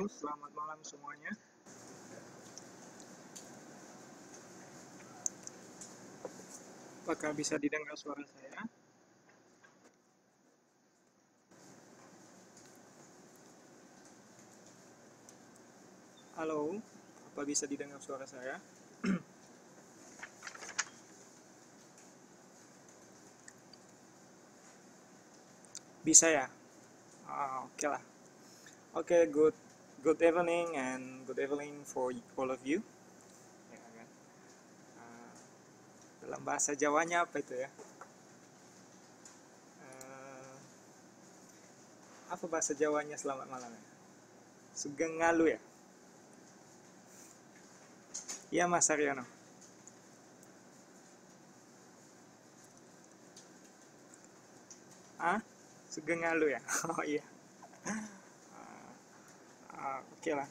selamat malam semuanya. Apakah bisa didengar suara saya? Halo, apa bisa didengar suara saya? Bisa ya? Oke lah. Oke, good evening and good evening for all of you. Ya kan? Ah, dalam bahasa Jawanya apa itu ya? Ah, apa bahasa Jawanya selamat malam ya? Sugeng ngalu ya? Iya Mas Aryono. Ah, Sugeng ngalu ya? Oh iya. Oke lah.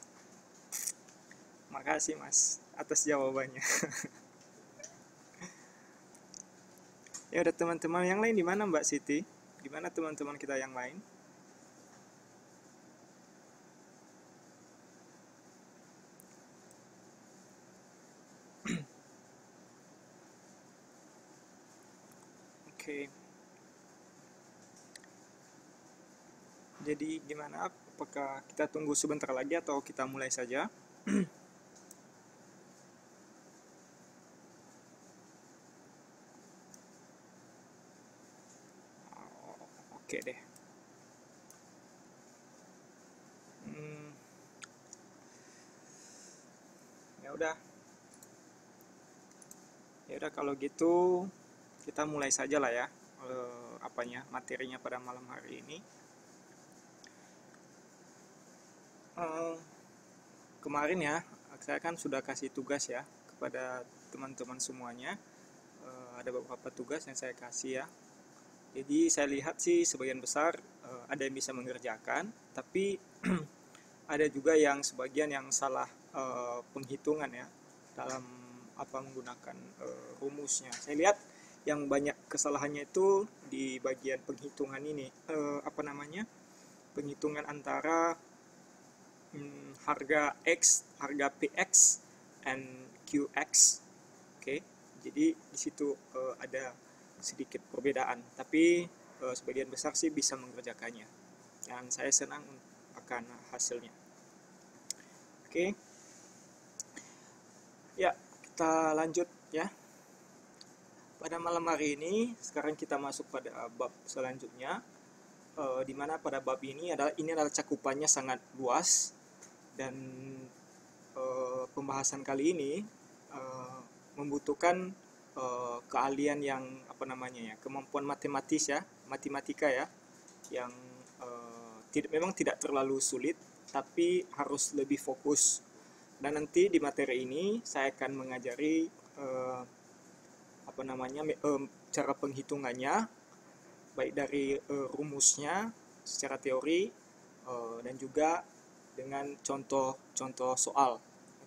Makasih Mas atas jawabannya. Ya udah teman-teman yang lain di mana Mbak Siti? Di mana teman-teman kita yang lain? Oke. Jadi gimana? Apakah kita tunggu sebentar lagi atau kita mulai saja? Oke deh. Hmm, ya udah. Ya udah kalau gitu kita mulai saja lah ya. Materinya pada malam hari ini. Eh, Kemarin ya, saya kan sudah kasih tugas ya kepada teman-teman semuanya. Ada beberapa tugas yang saya kasih ya. Jadi saya lihat sih sebagian besar ada yang bisa mengerjakan, tapi ada juga yang sebagian yang salah penghitungan ya dalam menggunakan rumusnya. Saya lihat yang banyak kesalahannya itu di bagian penghitungan ini, penghitungan antara harga X, harga PX, and QX. Oke, jadi di situ ada sedikit perbedaan, tapi sebagian besar sih bisa mengerjakannya, dan saya senang akan hasilnya. Oke, ya kita lanjut ya. Pada malam hari ini, sekarang kita masuk pada bab selanjutnya, di mana pada bab ini adalah cakupannya sangat luas, dan pembahasan kali ini uh, membutuhkan keahlian yang kemampuan matematika ya, yang memang tidak terlalu sulit, tapi harus lebih fokus. Dan nanti di materi ini saya akan mengajari cara penghitungannya, baik dari rumusnya secara teori, dan juga dengan contoh-contoh soal,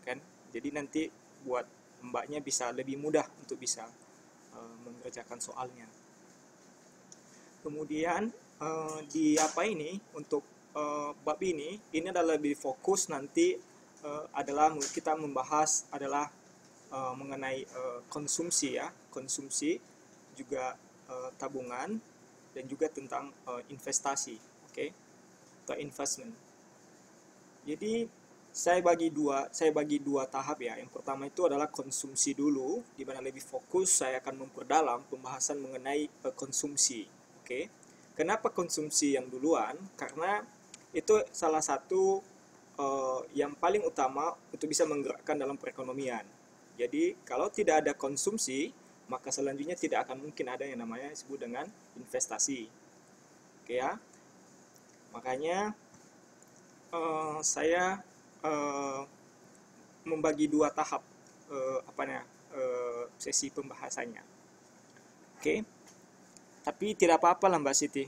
kan? Jadi nanti buat mbaknya bisa lebih mudah untuk bisa mengerjakan soalnya. Kemudian di untuk bab ini adalah lebih fokus nanti, adalah kita membahas adalah mengenai konsumsi ya, konsumsi juga tabungan, dan juga tentang investasi, oke, okay? Atau investment. Jadi saya bagi dua tahap ya. Yang pertama itu adalah konsumsi dulu, di mana lebih fokus saya akan memperdalam pembahasan mengenai konsumsi. Oke. Kenapa konsumsi yang duluan? Karena itu salah satu yang paling utama untuk bisa menggerakkan dalam perekonomian. Jadi kalau tidak ada konsumsi, maka selanjutnya tidak akan mungkin ada yang namanya disebut dengan investasi. Oke ya. Makanya saya membagi dua tahap sesi pembahasannya. Oke, tapi tidak apa-apa lah Mbak Siti.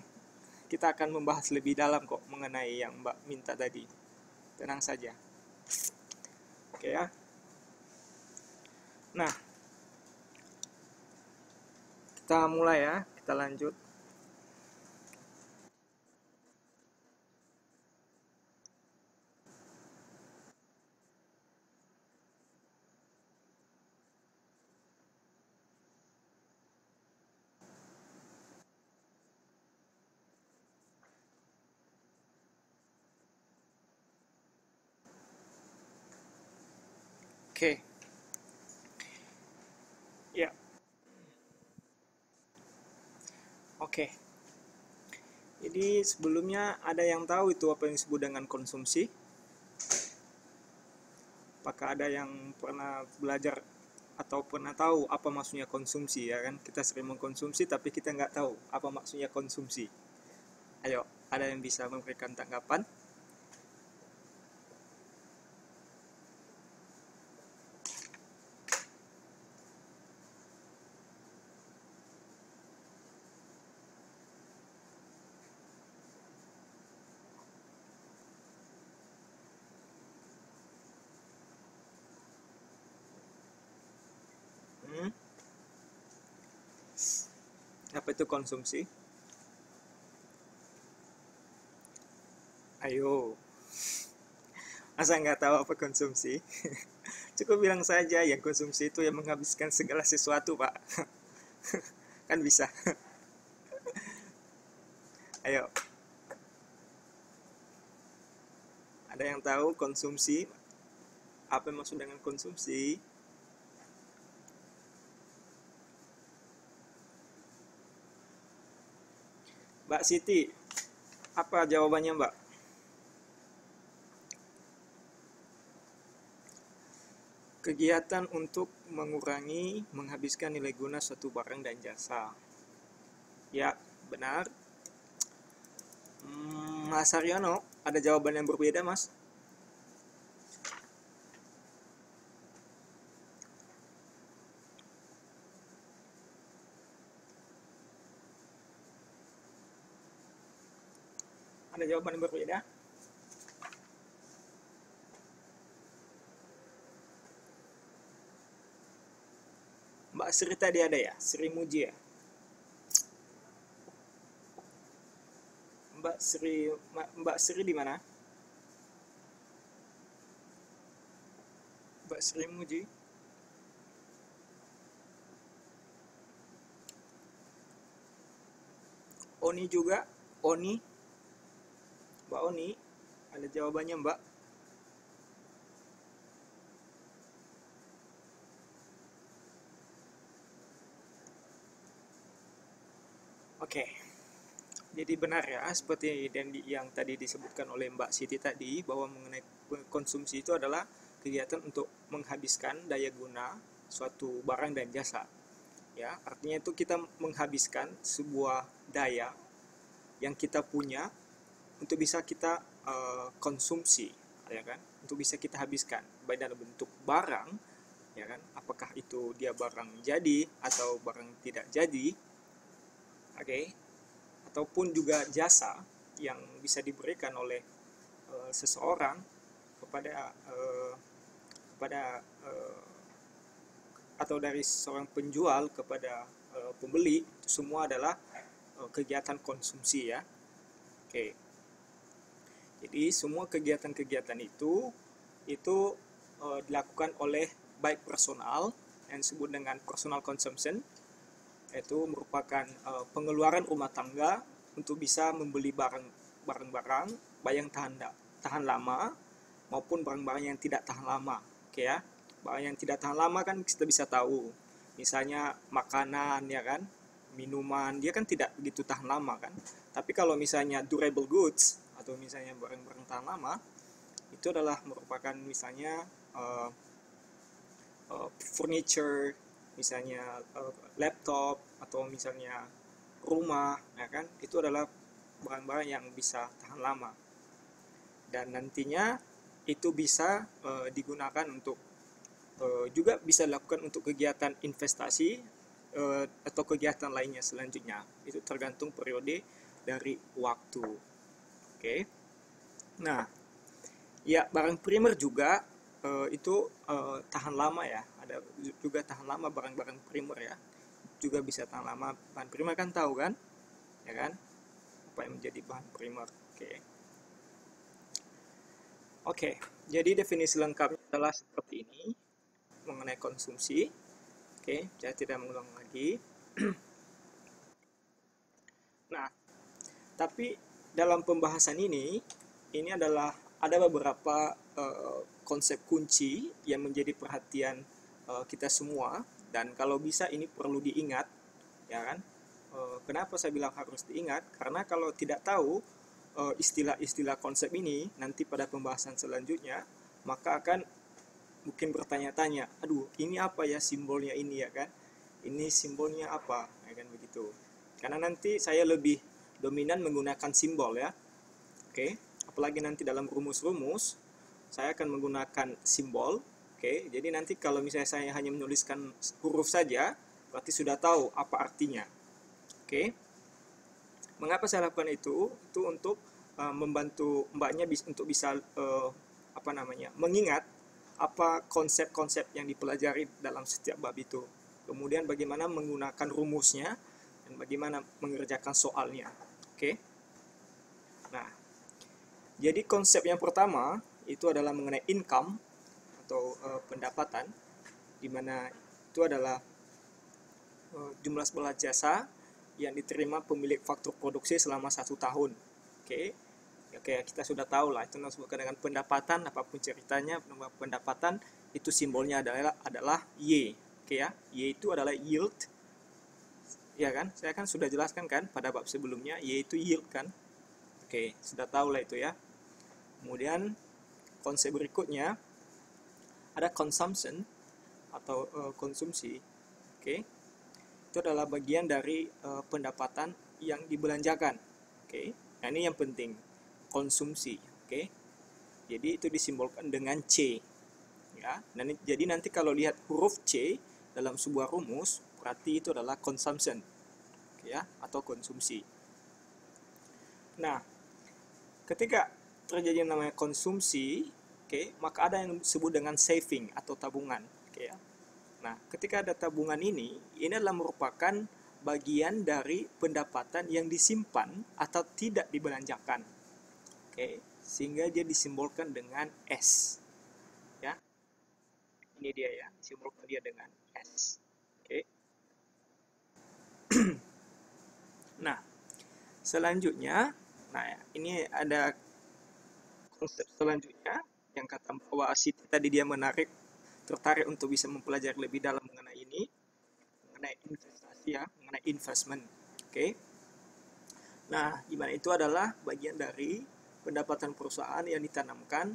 Kita akan membahas lebih dalam kok mengenai yang Mbak minta tadi. Tenang saja. Oke ya. Nah, kita mulai ya. Kita lanjut. Oke, ya, oke. Jadi sebelumnya ada yang tahu itu apa yang disebut dengan konsumsi? Apakah ada yang pernah belajar atau pernah tahu apa maksudnya konsumsi, ya kan? Kita sering mengkonsumsi tapi kita nggak tahu apa maksudnya konsumsi. Ayo, ada yang bisa memberikan tanggapan? Hmm? Apa itu konsumsi? Ayo, masa nggak tahu apa konsumsi? Cukup bilang saja yang konsumsi itu yang menghabiskan segala sesuatu, Pak. Kan bisa. Ayo, ada yang tahu konsumsi? Apa yang maksud dengan konsumsi? Mbak Siti, apa jawabannya, Mbak? Kegiatan untuk mengurangi, menghabiskan nilai guna suatu barang dan jasa. Ya, benar. Mas Haryono, ada jawaban yang berbeda, Mas? Ada jawaban yang berbeda? Mbak Sri tadi ada ya? Sri Muji ya? Mbak Sri di mana? Mbak Sri Muji? Oni juga? Oni? Mbak Oni? Ada jawabannya, Mbak? Oke. Jadi benar ya, seperti yang tadi disebutkan oleh Mbak Siti tadi, bahwa mengenai konsumsi itu adalah kegiatan untuk menghabiskan daya guna suatu barang dan jasa. Ya, artinya itu kita menghabiskan sebuah daya yang kita punya untuk bisa kita konsumsi, ya kan? Untuk bisa kita habiskan, baik dalam bentuk barang, ya kan? Apakah itu dia barang jadi atau barang tidak jadi, oke? Ataupun juga jasa yang bisa diberikan oleh seseorang kepada atau dari seorang penjual kepada pembeli, itu semua adalah kegiatan konsumsi ya. Oke. Jadi semua kegiatan-kegiatan itu dilakukan oleh baik personal yang disebut dengan personal consumption, yaitu merupakan pengeluaran rumah tangga untuk bisa membeli barang-barang baik yang tahan lama maupun barang-barang yang tidak tahan lama. Oke ya. Barang yang tidak tahan lama kan kita bisa tahu. Misalnya makanan ya kan, minuman, dia kan tidak begitu tahan lama kan. Tapi kalau misalnya durable goods atau misalnya barang-barang tahan lama, itu adalah merupakan misalnya furniture, misalnya laptop atau misalnya rumah, ya kan, itu adalah barang-barang yang bisa tahan lama dan nantinya itu bisa digunakan untuk juga bisa dilakukan untuk kegiatan investasi atau kegiatan lainnya selanjutnya. Itu tergantung periode dari waktu. Oke. Nah, ya barang primer juga itu tahan lama ya. Ada juga tahan lama barang-barang primer ya. Juga bisa tahan lama. Bahan primer kan tahu kan? Ya kan? Apa yang menjadi bahan primer. Oke. Oke, jadi definisi lengkapnya adalah seperti ini mengenai konsumsi. Oke, saya tidak mengulang lagi. Nah, tapi dalam pembahasan ini adalah ada beberapa konsep kunci yang menjadi perhatian kita semua, dan kalau bisa ini perlu diingat, ya kan? Kenapa saya bilang harus diingat? Karena kalau tidak tahu istilah-istilah konsep ini nanti pada pembahasan selanjutnya, maka akan mungkin bertanya-tanya, aduh ini apa ya simbolnya ini, ya kan? Ini simbolnya apa, ya kan begitu. Karena nanti saya lebih dominan menggunakan simbol ya. Oke, apalagi nanti dalam rumus-rumus saya akan menggunakan simbol. Oke, jadi nanti kalau misalnya saya hanya menuliskan huruf saja, berarti sudah tahu apa artinya. Oke, mengapa saya lakukan itu? Itu untuk membantu mbaknya untuk bisa mengingat apa konsep-konsep yang dipelajari dalam setiap bab itu. Kemudian bagaimana menggunakan rumusnya dan bagaimana mengerjakan soalnya. Oke. Nah, jadi konsep yang pertama itu adalah mengenai income atau pendapatan, di mana itu adalah jumlah sebelah jasa yang diterima pemilik faktur produksi selama 1 tahun. Oke, kita sudah tahu lah itu disebutkan dengan pendapatan, apapun ceritanya pendapatan itu simbolnya adalah Y. Oke ya, Y itu adalah yield, ya kan? Saya kan sudah jelaskan kan pada bab sebelumnya, Y itu yield kan? Oke, sudah tahu lah itu ya. Kemudian konsep berikutnya ada consumption atau konsumsi. Oke, itu adalah bagian dari pendapatan yang dibelanjakan. Oke, nah ini yang penting, konsumsi. Oke, jadi itu disimbolkan dengan C ya. Dan jadi nanti kalau lihat huruf C dalam sebuah rumus, berarti itu adalah consumption, oke, ya, atau konsumsi. Nah, ketika terjadi yang namanya konsumsi, oke, maka ada yang disebut dengan saving atau tabungan, oke ya. Nah, ketika ada tabungan ini adalah merupakan bagian dari pendapatan yang disimpan atau tidak dibelanjakan. Oke, sehingga dia disimbolkan dengan S. Ya. Ini dia ya, disimbolkan dia dengan S. Oke. Nah, selanjutnya, ini ada konsep selanjutnya yang kata bahwa Siti tadi dia tertarik untuk bisa mempelajari lebih dalam mengenai ini, mengenai investasi ya, mengenai investment. Oke. Nah, gimana itu adalah bagian dari pendapatan perusahaan yang ditanamkan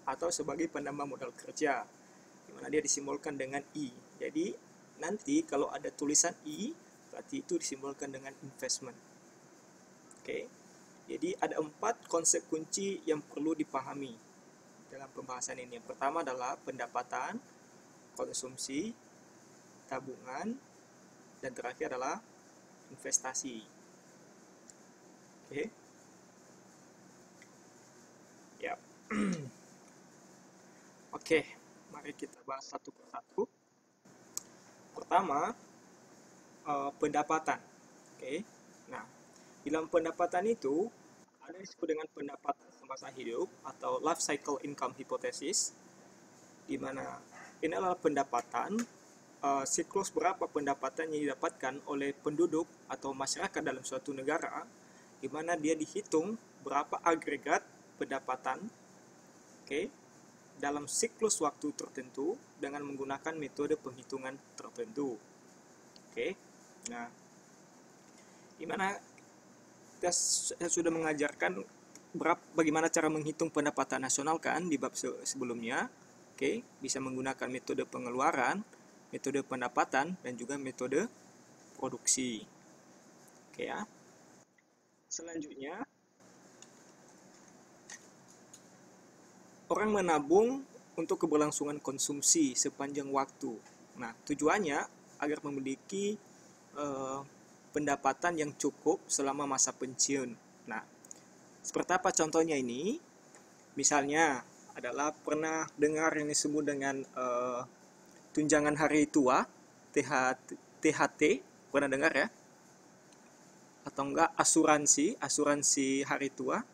atau sebagai penambah modal kerja, dimana dia disimbolkan dengan I. Jadi nanti kalau ada tulisan I, berarti itu disimbolkan dengan investment. Oke. Jadi ada 4 konsep kunci yang perlu dipahami dalam pembahasan ini. Yang pertama adalah pendapatan, konsumsi, tabungan, dan terakhir adalah investasi. Oke. Ya. Oke, mari kita bahas satu persatu. Pertama, pendapatan. Oke. Nah, dalam pendapatan itu ada yang disebut dengan pendapatan semasa hidup atau life cycle income hypothesis, di mana ini adalah pendapatan siklus berapa pendapatan yang didapatkan oleh penduduk atau masyarakat dalam suatu negara, di mana dia dihitung berapa agregat pendapatan, oke, dalam siklus waktu tertentu dengan menggunakan metode penghitungan tertentu. Oke. Nah, di mana saya sudah mengajarkan bagaimana cara menghitung pendapatan nasional kan di bab sebelumnya. Oke, bisa menggunakan metode pengeluaran, metode pendapatan, dan juga metode produksi. Oke ya. Selanjutnya, orang menabung untuk keberlangsungan konsumsi sepanjang waktu. Nah, tujuannya agar memiliki pendapatan yang cukup selama masa pensiun. Nah, seperti apa contohnya ini? Misalnya adalah pernah dengar yang disebut dengan tunjangan hari tua, THT, pernah dengar ya? Atau enggak asuransi hari tua?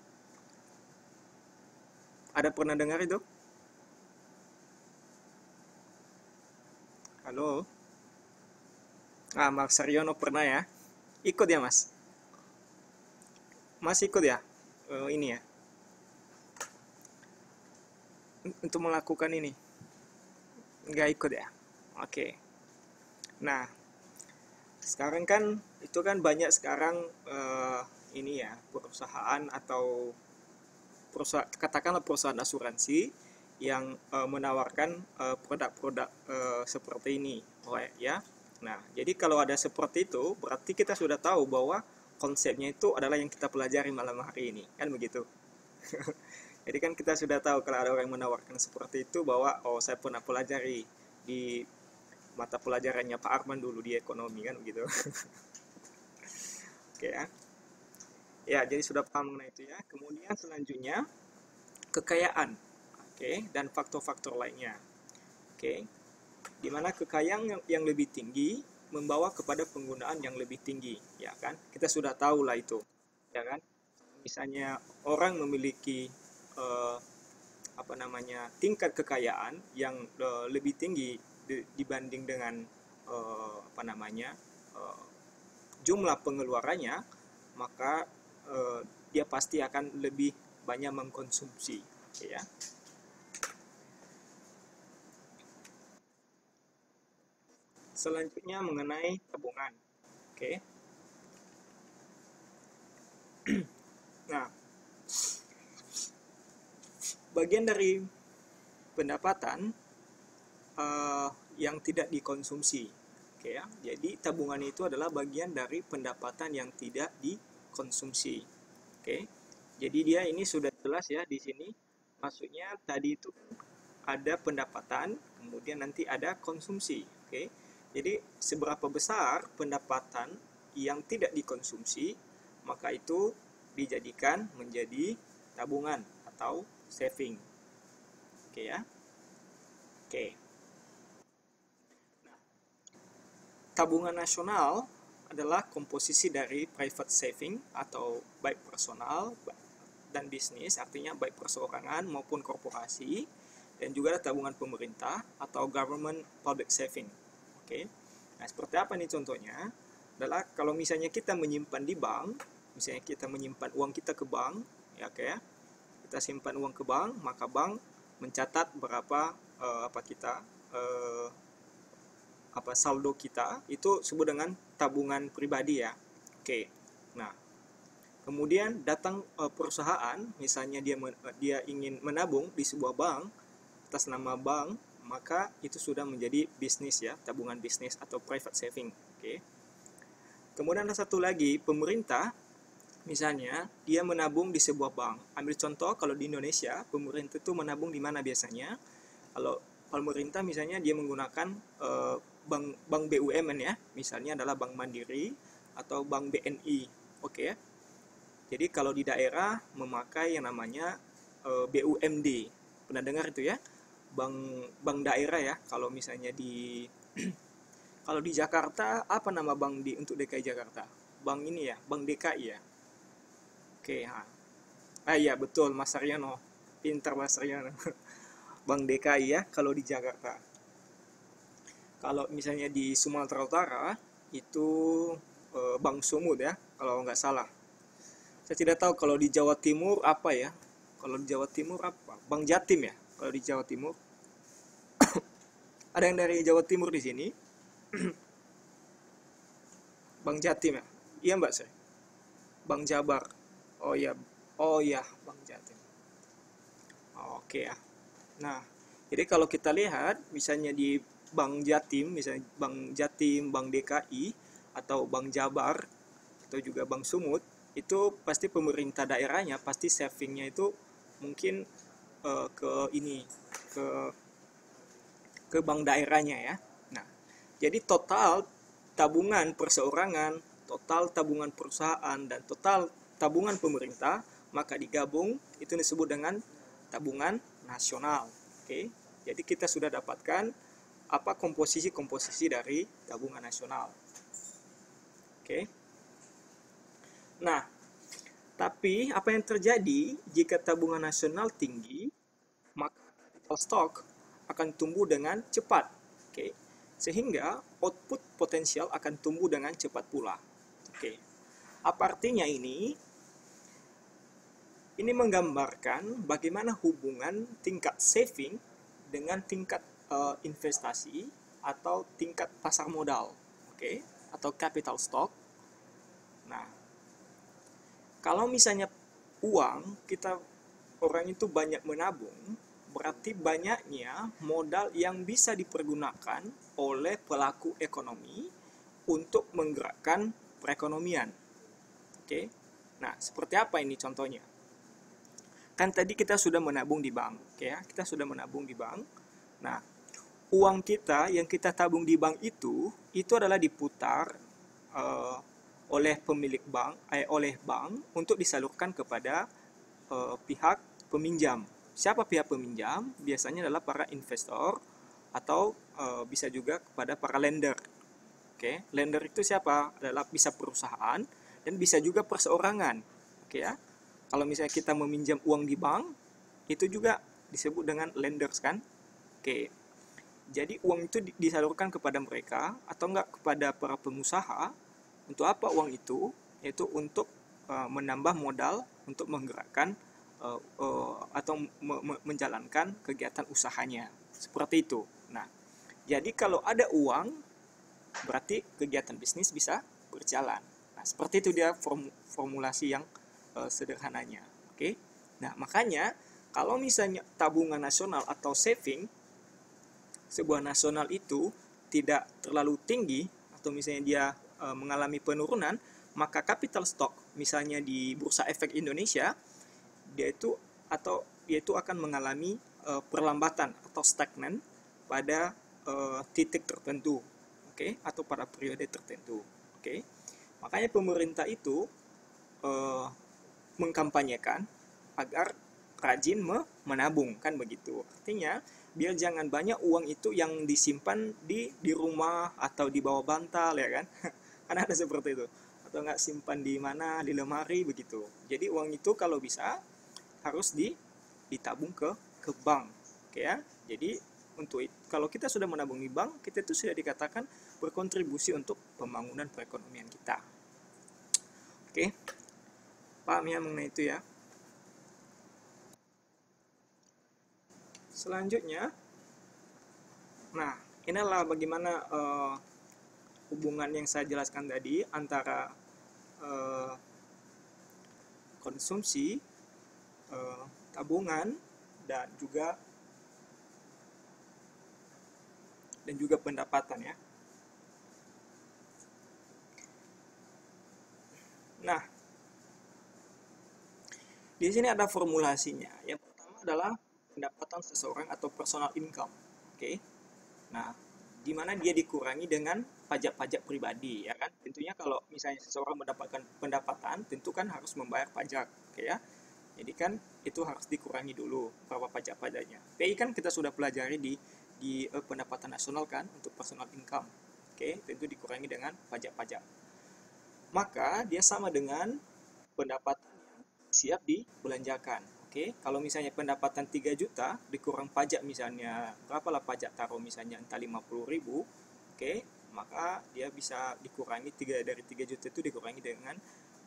Ada pernah dengar itu? Halo? Mas Saryono pernah ya? Ikut ya mas? Mas ikut ya? Ini ya? untuk melakukan ini. Nggak ikut ya? Oke. Nah, sekarang kan itu kan banyak sekarang ini ya perusahaan atau katakanlah perusahaan asuransi yang menawarkan produk-produk seperti ini, ya. Nah, jadi kalau ada seperti itu, berarti kita sudah tahu bahwa konsepnya itu adalah yang kita pelajari malam hari ini, kan begitu? Jadi kan kita sudah tahu kalau ada orang yang menawarkan seperti itu bahwa oh saya pernah pelajari di mata pelajarannya Pak Arman dulu di ekonomi kan begitu. Oke ya. Ya, jadi sudah paham mengenai itu ya. Kemudian selanjutnya kekayaan. Oke, dan faktor-faktor lainnya. Oke. Di mana kekayaan yang lebih tinggi membawa kepada penggunaan yang lebih tinggi, ya kan? Kita sudah tahu lah itu, ya kan? Misalnya orang memiliki eh, apa namanya tingkat kekayaan yang lebih tinggi dibanding dengan apa namanya jumlah pengeluarannya, maka dia pasti akan lebih banyak mengkonsumsi, ya. Selanjutnya mengenai tabungan. Oke. Nah, bagian dari pendapatan yang tidak dikonsumsi. Oke ya. Jadi tabungan itu adalah bagian dari pendapatan yang tidak dikonsumsi. Oke. Jadi dia ini sudah jelas ya di sini. Maksudnya tadi itu ada pendapatan, kemudian nanti ada konsumsi. Oke. Jadi seberapa besar pendapatan yang tidak dikonsumsi, maka itu dijadikan menjadi tabungan atau saving. Oke ya. Oke. Tabungan nasional adalah komposisi dari private saving atau baik personal dan bisnis, artinya baik perseorangan maupun korporasi, dan juga ada tabungan pemerintah atau government public saving. Oke. Nah, seperti apa nih contohnya? Adalah kalau misalnya kita menyimpan di bank, misalnya kita menyimpan uang kita ke bank, ya kayak kita simpan uang ke bank, maka bank mencatat berapa apa kita apa saldo kita itu sebut dengan tabungan pribadi ya. Oke. Nah, kemudian datang perusahaan, misalnya dia ingin menabung di sebuah bank atas nama bank, maka itu sudah menjadi bisnis ya, tabungan bisnis atau private saving. Oke. Kemudian ada satu lagi, pemerintah misalnya dia menabung di sebuah bank. Ambil contoh kalau di Indonesia, pemerintah itu menabung di mana biasanya? Kalau pemerintah misalnya dia menggunakan bank BUMN ya, misalnya adalah Bank Mandiri atau Bank BNI. Oke ya. Jadi kalau di daerah memakai yang namanya BUMD. Pernah dengar itu ya? Bank daerah ya. Kalau misalnya di kalau di Jakarta apa nama bank untuk DKI Jakarta? Bank ini ya, Bank DKI ya. Oke, ha. Iya betul Mas Aryono. Pintar Mas Aryono. Bank DKI ya kalau di Jakarta. Kalau misalnya di Sumatera Utara itu Bank Sumut ya, kalau nggak salah. Saya tidak tahu kalau di Jawa Timur apa ya. Kalau di Jawa Timur apa? Bank Jatim ya. Kalau di Jawa Timur. Ada yang dari Jawa Timur di sini? Bank Jatim ya. Iya Mbak saya. Bank Jabar. Oh iya. Oh iya, Bank Jatim. Oke ya. Nah, jadi kalau kita lihat misalnya di Bank Jatim, misalnya Bank Jatim, Bank DKI, atau Bank Jabar, atau juga Bank Sumut, itu pasti pemerintah daerahnya, pasti savingnya itu mungkin ke ini, ke bank daerahnya ya. Nah, jadi total tabungan perseorangan, total tabungan perusahaan, dan total tabungan pemerintah, maka digabung itu disebut dengan tabungan nasional. Oke, jadi kita sudah dapatkan apa komposisi-komposisi dari tabungan nasional. Oke. Nah, tapi apa yang terjadi jika tabungan nasional tinggi, maka capital stock akan tumbuh dengan cepat. Oke. Sehingga output potensial akan tumbuh dengan cepat pula. Oke. Apa artinya ini? Ini menggambarkan bagaimana hubungan tingkat saving dengan tingkat investasi atau tingkat pasar modal, oke, atau capital stock. Nah, kalau misalnya uang kita orang itu banyak menabung, berarti banyaknya modal yang bisa dipergunakan oleh pelaku ekonomi untuk menggerakkan perekonomian. Oke. Nah, seperti apa ini contohnya? Kan tadi kita sudah menabung di bank, oke ya? Kita sudah menabung di bank. Nah, uang kita yang kita tabung di bank itu adalah diputar eh, oleh pemilik bank, oleh bank untuk disalurkan kepada pihak peminjam. Siapa pihak peminjam? Biasanya adalah para investor atau bisa juga kepada para lender. Oke, lender itu siapa? Adalah bisa perusahaan dan bisa juga perseorangan. Oke ya. Kalau misalnya kita meminjam uang di bank, itu juga disebut dengan lenders kan? Oke. Jadi uang itu disalurkan kepada mereka atau enggak kepada para pengusaha. Untuk apa uang itu? Yaitu untuk menambah modal untuk menggerakkan atau menjalankan kegiatan usahanya. Seperti itu. Nah, jadi kalau ada uang, berarti kegiatan bisnis bisa berjalan. Nah, seperti itu dia formulasi yang sederhananya. Oke. Nah, makanya kalau misalnya tabungan nasional atau saving sebuah nasional itu tidak terlalu tinggi atau misalnya dia mengalami penurunan, maka capital stock misalnya di Bursa Efek Indonesia dia itu akan mengalami perlambatan atau stagnan pada titik tertentu, oke, atau pada periode tertentu, oke. Makanya pemerintah itu mengkampanyekan agar rajin menabung, kan begitu. Artinya biar jangan banyak uang itu yang disimpan di rumah atau di bawah bantal, ya kan. Karena ada seperti itu, atau nggak simpan di mana, di lemari begitu. Jadi uang itu kalau bisa harus ditabung ke bank, oke ya. Jadi untuk kalau kita sudah menabung di bank, kita itu sudah dikatakan berkontribusi untuk pembangunan perekonomian kita. Oke, paham ya mengenai itu ya. Selanjutnya, nah inilah bagaimana hubungan yang saya jelaskan tadi antara konsumsi, tabungan, dan juga pendapatan ya. Nah, di sini ada formulasinya. Yang pertama adalah pendapatan seseorang atau personal income. Oke. Nah, di mana dia dikurangi dengan pajak-pajak pribadi, ya kan? Tentunya kalau misalnya seseorang mendapatkan pendapatan, tentu kan harus membayar pajak, oke ya. Jadi kan itu harus dikurangi dulu berapa pajak-pajaknya. PI kan kita sudah pelajari di pendapatan nasional kan untuk personal income. Oke, tentu dikurangi dengan pajak-pajak. Maka dia sama dengan pendapatan yang siap dibelanjakan. Oke, kalau misalnya pendapatan 3 juta dikurang pajak misalnya berapalah pajak taruh misalnya entah 50.000, oke, maka dia bisa dikurangi dari 3 juta itu dikurangi dengan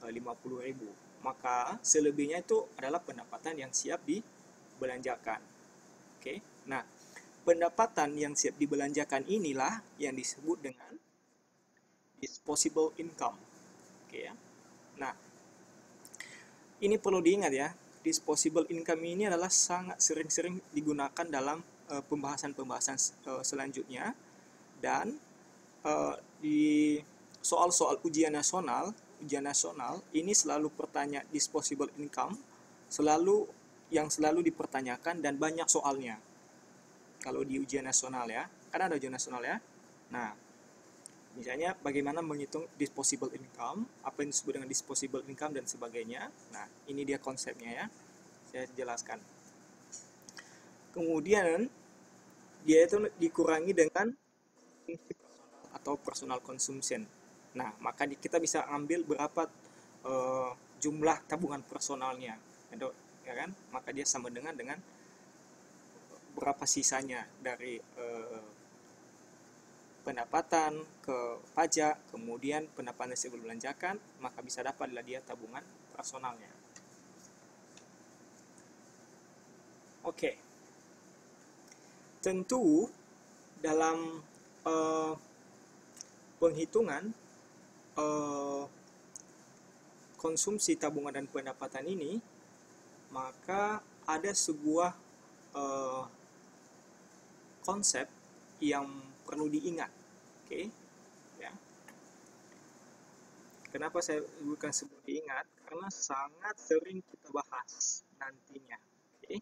50.000. Maka selebihnya itu adalah pendapatan yang siap dibelanjakan. Oke. Nah, pendapatan yang siap dibelanjakan inilah yang disebut dengan disposable income. Oke ya. Nah, ini perlu diingat ya, disposable income ini adalah sangat sering-sering digunakan dalam pembahasan-pembahasan selanjutnya, dan di soal-soal ujian nasional ini selalu pertanyaan disposable income selalu dipertanyakan dan banyak soalnya kalau di ujian nasional ya, kan ada ujian nasional ya. Nah, misalnya bagaimana menghitung disposable income, apa yang disebut dengan disposable income dan sebagainya. Nah, ini dia konsepnya ya. Saya jelaskan. Kemudian dia itu dikurangi dengan fungsi personal atau personal consumption. Nah, maka kita bisa ambil berapa jumlah tabungan personalnya, ya kan? Maka dia sama dengan berapa sisanya dari pendapatan ke pajak, kemudian pendapatan yang dibelanjakan, maka bisa dapatlah dia tabungan personalnya. Oke, tentu dalam penghitungan konsumsi tabungan dan pendapatan ini, maka ada sebuah konsep yang perlu diingat. Oke, ya. Kenapa saya bukan sebut diingat? Karena sangat sering kita bahas nantinya. Oke.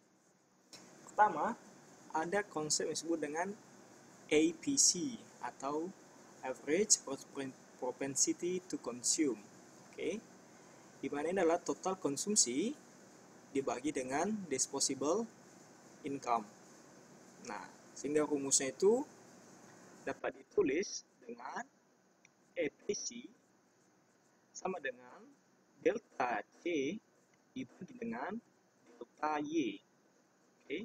Pertama, ada konsep yang disebut dengan APC atau Average Propensity to Consume. Oke. Di mana ini adalah total konsumsi dibagi dengan disposable income. Nah, sehingga rumusnya itu dapat ditulis dengan APC sama dengan delta C dibagi dengan delta Y. Oke.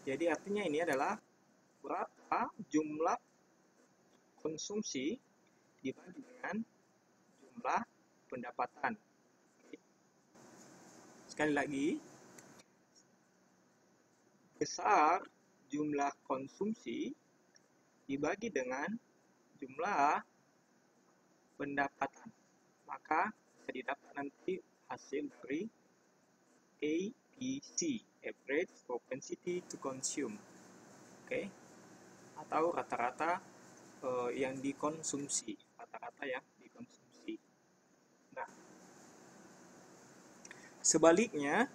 Jadi artinya ini adalah berapa jumlah konsumsi dibagi dengan jumlah pendapatan. Sekali lagi, besar jumlah konsumsi dibagi dengan jumlah pendapatan, maka bisa didapat nanti hasil dari APC, Average Propensity to Consume. Oke, atau rata-rata yang dikonsumsi, rata-rata yang dikonsumsi. Nah, sebaliknya,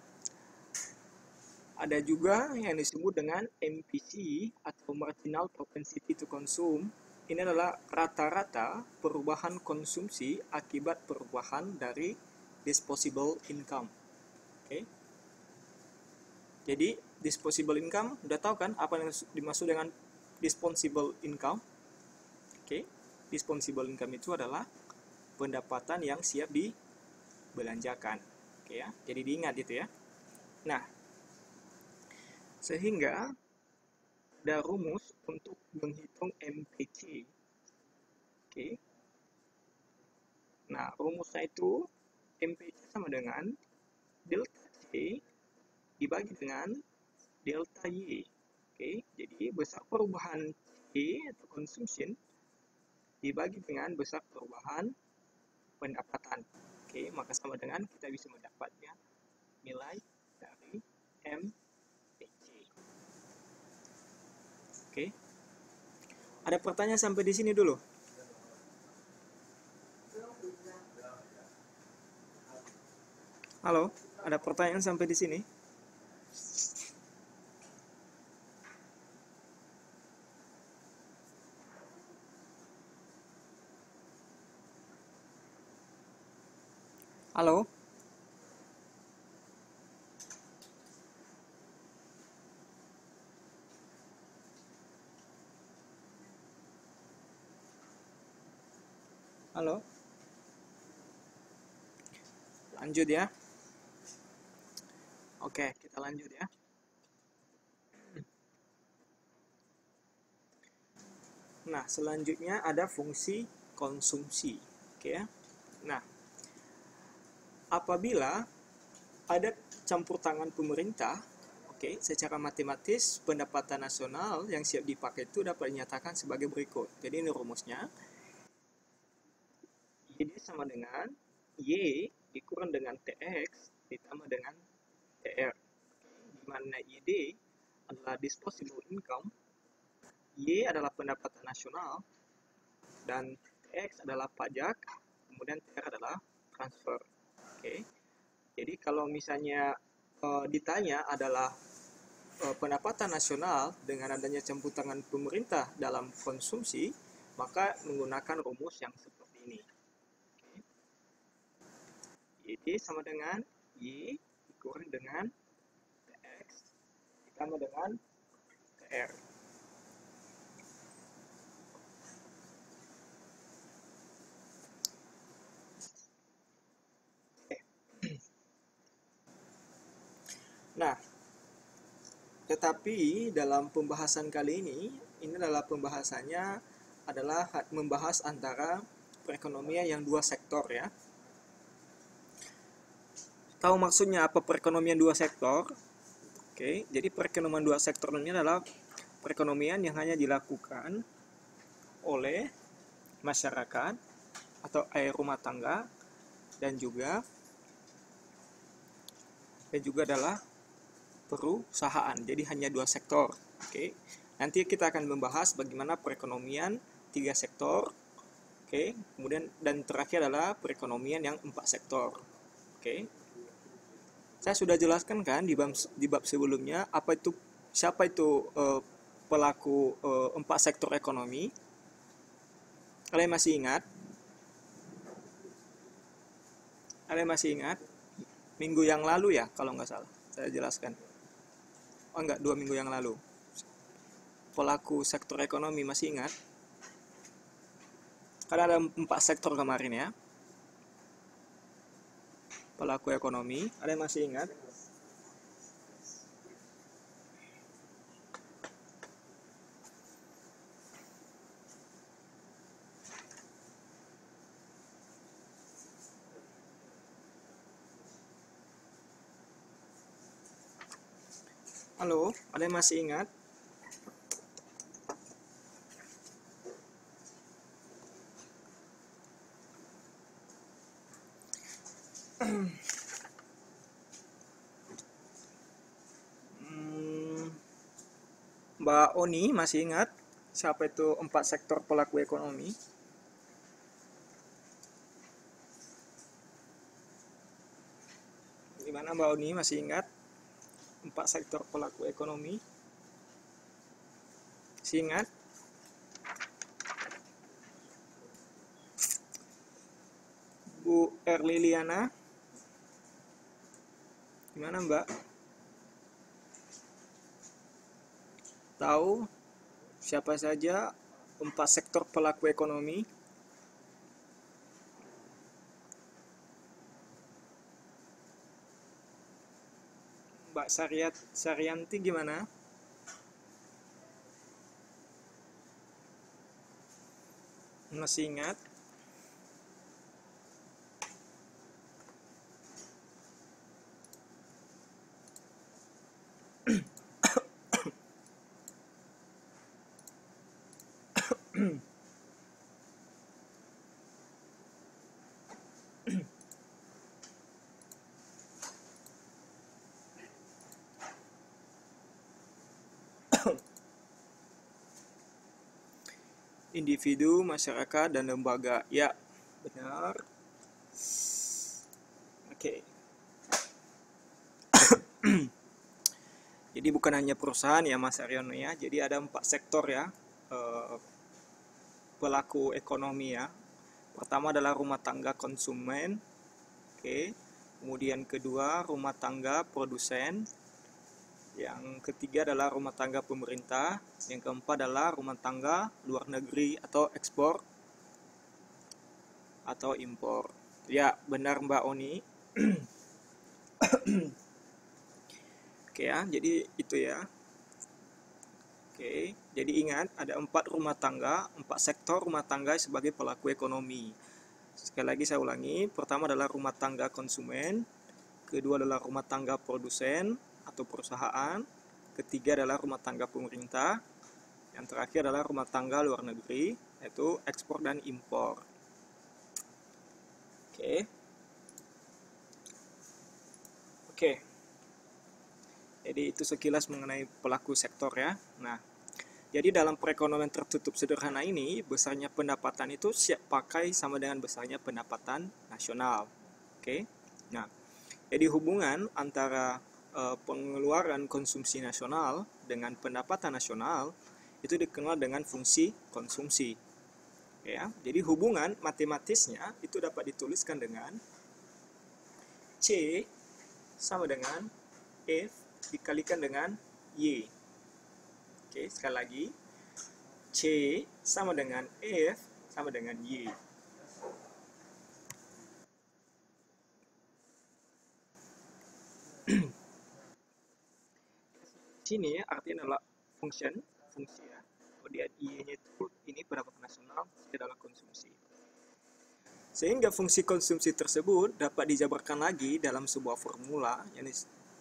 ada juga yang disebut dengan MPC atau Marginal Propensity to Consume. Ini adalah rata-rata perubahan konsumsi akibat perubahan dari disposable income. Oke. Jadi, disposable income, udah tahu kan apa yang dimaksud dengan disposable income? Oke. Disposable income itu adalah pendapatan yang siap dibelanjakan. Oke ya. Jadi diingat itu ya. Nah, sehingga ada rumus untuk menghitung MPC. Oke. Nah, rumusnya itu MPC sama dengan delta C dibagi dengan delta Y. Oke, jadi besar perubahan C atau consumption dibagi dengan besar perubahan pendapatan. Oke, maka sama dengan kita bisa mendapatnya nilai dari MPC. Oke. Ada pertanyaan sampai di sini dulu? Halo, ada pertanyaan sampai di sini? Halo? Halo? Lanjut ya. Oke, kita lanjut ya. Nah, selanjutnya ada fungsi konsumsi. Oke ya. Nah, apabila ada campur tangan pemerintah, oke, secara matematis pendapatan nasional yang siap dipakai itu dapat dinyatakan sebagai berikut. Jadi ini rumusnya. YD sama dengan Y dikurang dengan TX ditambah dengan TR. Di mana YD adalah disposable income, Y adalah pendapatan nasional, dan TX adalah pajak, kemudian TR adalah transfer. Oke. Jadi kalau misalnya ditanya adalah pendapatan nasional dengan adanya campur tangan pemerintah dalam konsumsi, maka menggunakan rumus yang seperti ini. Y sama dengan Y dikurang dengan TX ditambah dengan TR. Nah, tetapi dalam pembahasan kali ini adalah pembahasannya adalah membahas antara perekonomian yang dua sektor ya. Tahu maksudnya apa perekonomian dua sektor? Oke, jadi perekonomian dua sektor ini adalah perekonomian yang hanya dilakukan oleh masyarakat atau rumah tangga dan juga adalah perusahaan. Jadi hanya dua sektor. Oke. Nanti kita akan membahas bagaimana perekonomian tiga sektor. Oke. Kemudian dan terakhir adalah perekonomian yang 4 sektor. Oke. Saya sudah jelaskan kan di bab sebelumnya siapa itu pelaku 4 sektor ekonomi. Kalian masih ingat? Minggu yang lalu ya, kalau nggak salah saya jelaskan. Oh enggak, 2 minggu yang lalu. Pelaku sektor ekonomi masih ingat? Karena ada 4 sektor kemarin ya. Pelaku ekonomi, ada yang masih ingat? Halo, ada yang masih ingat? Mbak Oni masih ingat siapa itu 4 sektor pelaku ekonomi? Gimana Mbak Oni masih ingat 4 sektor pelaku ekonomi? Masih ingat? Bu Erliliana? Gimana Mbak? Tahu siapa saja 4 sektor pelaku ekonomi? Mbak Saryanti gimana? Masih ingat? Individu, masyarakat, dan lembaga. Ya, benar. Oke. Jadi bukan hanya perusahaan ya Mas Aryono ya. Jadi ada 4 sektor ya pelaku ekonomi ya. Pertama adalah rumah tangga konsumen. Oke. Kemudian kedua rumah tangga produsen. Yang ketiga adalah rumah tangga pemerintah. Yang keempat adalah rumah tangga luar negeri atau ekspor atau impor. Ya, benar Mbak Oni. Oke ya, jadi itu ya. Oke, jadi ingat ada 4 rumah tangga, 4 sektor rumah tangga sebagai pelaku ekonomi. Sekali lagi saya ulangi, pertama adalah rumah tangga konsumen, kedua adalah rumah tangga produsen atau perusahaan, ketiga adalah rumah tangga pemerintah, yang terakhir adalah rumah tangga luar negeri, yaitu ekspor dan impor. Oke. Jadi itu sekilas mengenai pelaku sektor ya. Nah, jadi dalam perekonomian tertutup sederhana ini, besarnya pendapatan itu siap pakai sama dengan besarnya pendapatan nasional. Oke. Nah, jadi hubungan antara pengeluaran konsumsi nasional dengan pendapatan nasional itu dikenal dengan fungsi konsumsi. Ya, jadi hubungan matematisnya itu dapat dituliskan dengan C sama dengan F dikalikan dengan Y. Oke, sekali lagi. C sama dengan F sama dengan Y. Sini artinya adalah fungsi ya. Kemudian Y-nya itu ini pendapatan nasional, C adalah konsumsi. Sehingga fungsi konsumsi tersebut dapat dijabarkan lagi dalam sebuah formula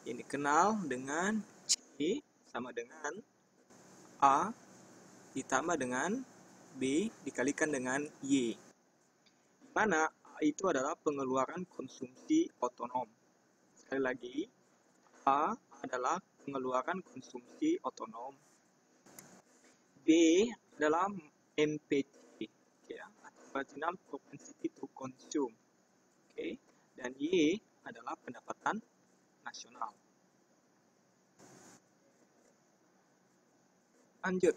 yang dikenal dengan C Y sama dengan A ditambah dengan B dikalikan dengan Y. Di mana A itu adalah pengeluaran konsumsi otonom. Sekali lagi, A adalah pengeluaran konsumsi otonom. B adalah MPC, ya, marginal propensity to consume. Oke, dan Y adalah pendapatan nasional. Lanjut.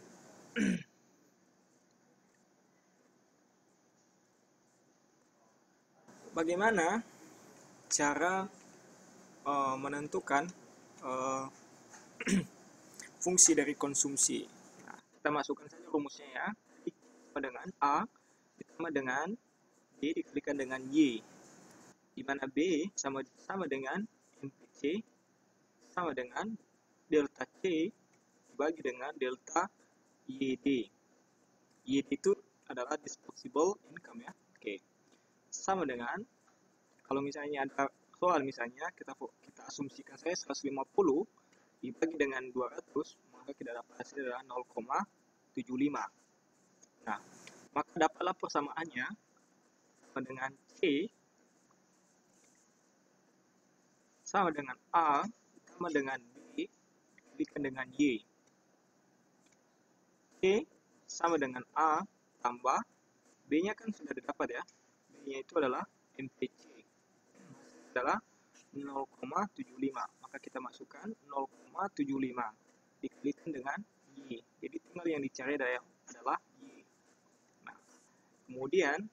Bagaimana cara menentukan fungsi dari konsumsi? Nah, kita masukkan saja rumusnya ya. Sama dengan A ditambah dengan B dikalikan dengan Y, di mana B sama dengan MPC sama dengan delta C dibagi dengan delta YD. YD itu adalah disposable income ya. Oke. Sama dengan, kalau misalnya ada soal misalnya kita asumsikan saya 150 dibagi dengan 200, maka kita dapat hasil adalah 0,75. Nah, maka dapatlah persamaannya sama dengan C sama dengan A sama dengan B diberikan dengan Y. C sama dengan A tambah B-nya kan sudah didapat ya. B-nya itu adalah MPC. Adalah 0,75. Maka kita masukkan 0,75 dikalikan dengan Y. Jadi tinggal yang dicari adalah Y. Nah, kemudian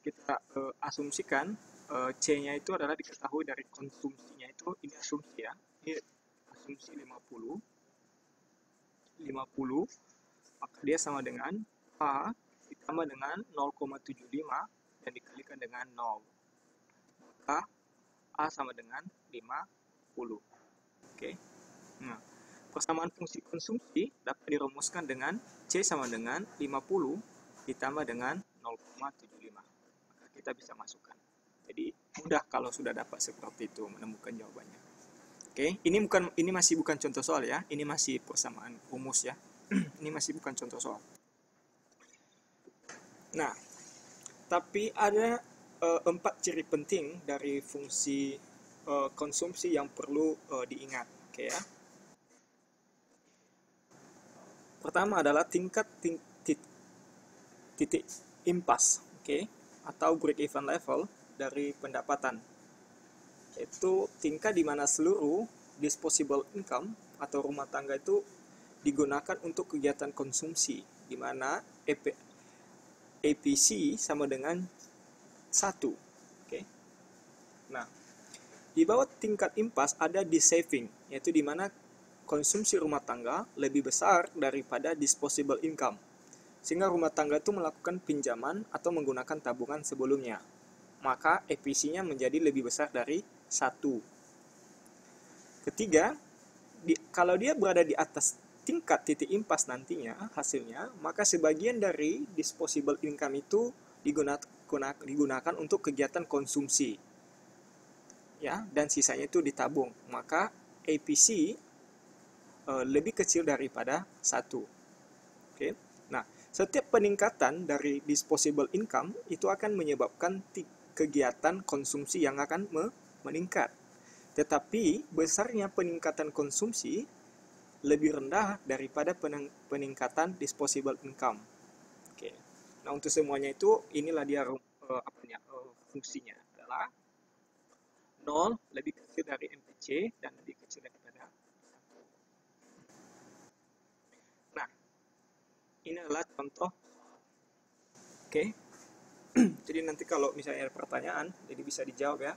kita asumsikan C-nya itu adalah diketahui dari konsumsinya itu, ini asumsi ya. Ini asumsi 50, maka dia sama dengan A ditambah dengan 0,75 dan dikalikan dengan 0. Maka A sama dengan 50. Oke. Nah, persamaan fungsi konsumsi dapat dirumuskan dengan C sama dengan 50 ditambah dengan 0,75. Maka kita bisa masukkan. Jadi mudah kalau sudah dapat seperti itu menemukan jawabannya. Oke, ini masih bukan contoh soal ya. Ini masih persamaan rumus ya. Ini masih bukan contoh soal. Nah, tapi ada 4 ciri penting dari fungsi konsumsi yang perlu diingat. Oke ya. Pertama adalah tingkat titik impas, oke, atau break even level dari pendapatan. Itu tingkat di mana seluruh disposable income atau rumah tangga itu digunakan untuk kegiatan konsumsi, di mana APC sama dengan 1. Oke. Nah, di bawah tingkat impas ada di saving, yaitu di mana konsumsi rumah tangga lebih besar daripada disposable income, sehingga rumah tangga itu melakukan pinjaman atau menggunakan tabungan sebelumnya. Maka APC-nya menjadi lebih besar dari 1. Ketiga, kalau dia berada di atas tingkat titik impas nantinya hasilnya, maka sebagian dari disposable income itu digunakan untuk kegiatan konsumsi. Ya, dan sisanya itu ditabung. Maka APC lebih kecil daripada 1. Oke. Nah, setiap peningkatan dari disposable income itu akan menyebabkan kegiatan konsumsi yang akan meningkat. Tetapi besarnya peningkatan konsumsi lebih rendah daripada peningkatan disposable income. Oke. Nah, untuk semuanya itu inilah dia fungsinya adalah 0 lebih kecil dari MPC dan lebih kecil daripada 1. Nah, ini adalah contoh. Oke. Jadi nanti kalau misalnya ada pertanyaan, jadi bisa dijawab ya.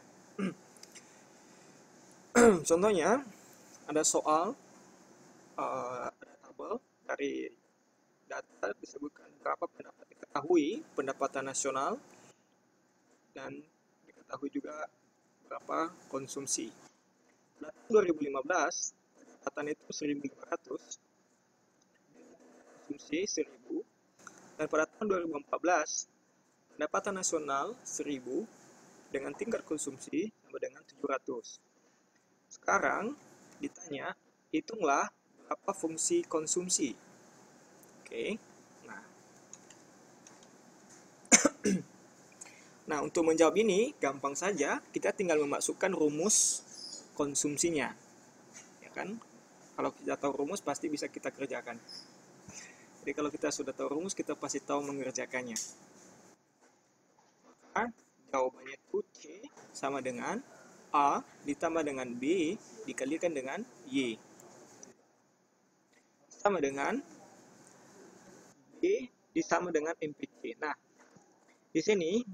Contohnya ada soal ada tabel dari data disebutkan berapa diketahui pendapatan nasional dan diketahui juga berapa konsumsi. Pada tahun 2015 pendapatan itu 1.500, konsumsi 1.000, dan pada tahun 2014 pendapatan nasional 1.000 dengan tingkat konsumsi sama dengan 700. Sekarang ditanya, hitunglah berapa fungsi konsumsi. Oke. Nah, untuk menjawab ini gampang saja, kita tinggal memasukkan rumus konsumsinya. Ya kan? Kalau kita tahu rumus pasti bisa kita kerjakan. Jadi kalau kita sudah tahu rumus, kita pasti tahu mengerjakannya. Maka jawabannya itu C sama dengan A ditambah dengan B dikalikan dengan Y. Sama dengan B disama dengan MPC. Nah, di sini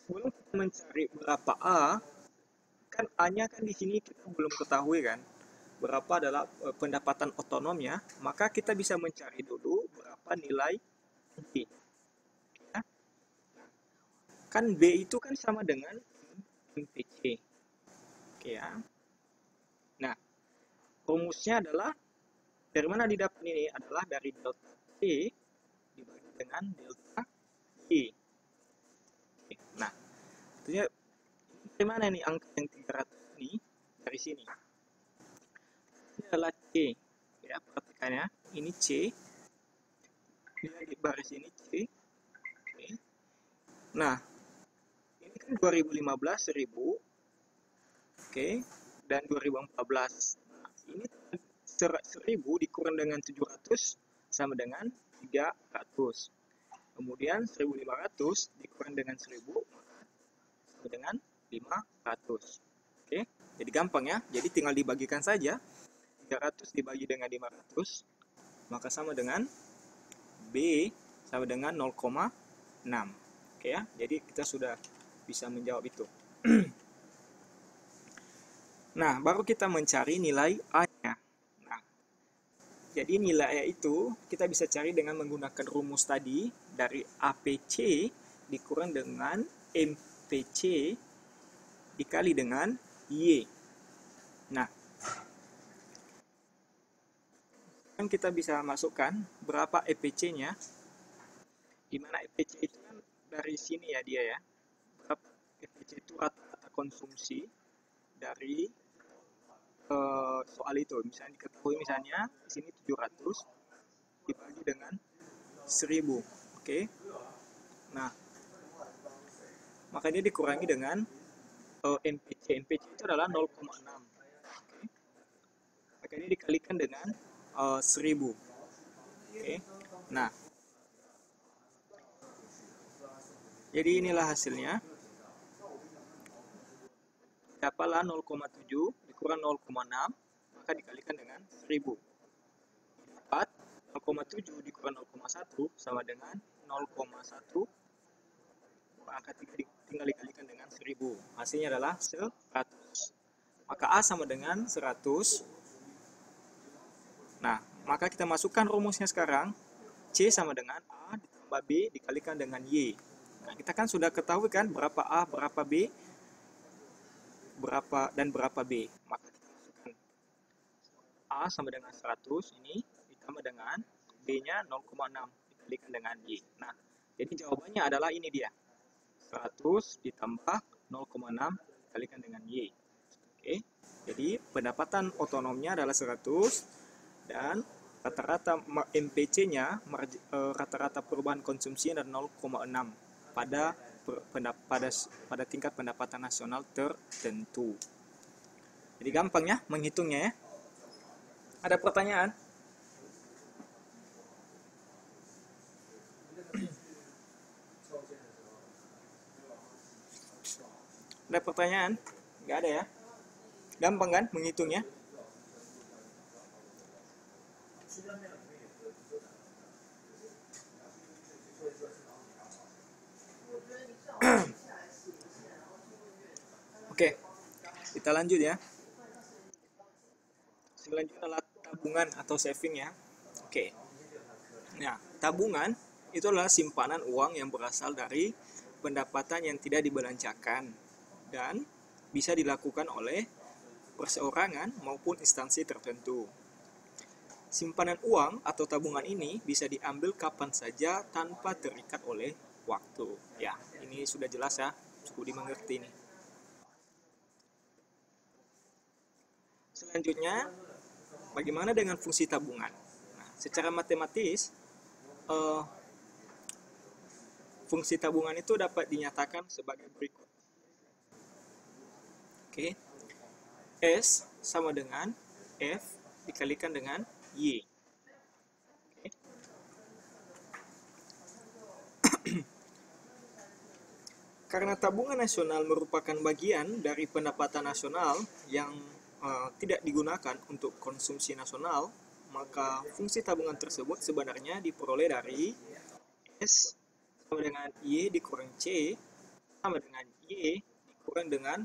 sebelum kita mencari berapa A, kan A-nya kan di sini kita belum ketahui kan berapa adalah pendapatan otonomnya, maka kita bisa mencari dulu berapa nilai B. Ya. Kan B itu kan sama dengan MPC. Oke ya. Nah, rumusnya adalah dari mana didapat ini adalah dari delta C dibagi dengan delta Y. Oke. Nah, artinya dari mana nih angka yang 300 ini? Dari sini. Ini adalah C. Ya, perhatikan ya. Ini C. Ini di baris ini C. Oke. Nah, ini kan 2015 1000. Oke. Dan 2014. Nah, ini 1000 dikurang dengan 700 sama dengan 300. Kemudian 1500 dikurang dengan 1000 sama dengan 500. Oke, jadi gampang ya. Jadi tinggal dibagikan saja. 300 dibagi dengan 500, maka sama dengan B sama dengan 0,6. Oke ya, jadi kita sudah bisa menjawab itu. Nah, baru kita mencari nilai A-nya. Nah, jadi nilai A itu kita bisa cari dengan menggunakan rumus tadi dari APC dikurang dengan MPC dikali dengan Y. Nah, kan kita bisa masukkan berapa EPC-nya, di mana EPC itu kan dari sini ya dia ya. Berapa EPC itu rata-rata konsumsi dari soal itu. Misalnya diketahui misalnya di sini 700 dibagi dengan 1000. Oke. Nah, makanya dikurangi dengan MPC. MPC itu adalah 0,6. Oke. Makanya dikalikan dengan 1000. Oke. Nah, jadi inilah hasilnya. Dapatlah 0,7 dikurang 0,6, maka dikalikan dengan 1000. Dapat 0,7 dikurang 0,1 sama dengan 0,1. Angka 3 tinggal dikalikan dengan 1000. Hasilnya adalah 100. Maka A sama dengan 100. Nah, maka kita masukkan rumusnya sekarang. C sama dengan A ditambah B dikalikan dengan Y. Nah, kita kan sudah ketahui kan berapa A, berapa B, berapa dan berapa B. Maka kita masukkan A sama dengan 100 ini ditambah dengan B-nya 0,6 dikalikan dengan Y. Nah, jadi jawabannya adalah ini dia. 100 ditambah 0,6 dikalikan dengan Y. Oke. Jadi pendapatan otonomnya adalah 100 dan rata-rata MPC-nya rata-rata perubahan konsumsinya adalah 0,6 pada tingkat pendapatan nasional tertentu. Jadi gampang ya menghitungnya ya. Ada pertanyaan? Ada pertanyaan? Nggak ada ya? Gampang kan menghitungnya? Oke, kita lanjut ya. Selanjutnya adalah tabungan atau saving ya. Oke. Nah, tabungan itu adalah simpanan uang yang berasal dari pendapatan yang tidak dibelanjakan dan bisa dilakukan oleh perseorangan maupun instansi tertentu. Simpanan uang atau tabungan ini bisa diambil kapan saja tanpa terikat oleh waktu. Ya, ini sudah jelas ya, cukup dimengerti nih. Selanjutnya, bagaimana dengan fungsi tabungan? Nah, secara matematis, fungsi tabungan itu dapat dinyatakan sebagai berikut. Oke, S sama dengan F dikalikan dengan Y. Oke. Karena tabungan nasional merupakan bagian dari pendapatan nasional yang tidak digunakan untuk konsumsi nasional, maka fungsi tabungan tersebut sebenarnya diperoleh dari S sama dengan Y dikurang C sama dengan Y dikurang dengan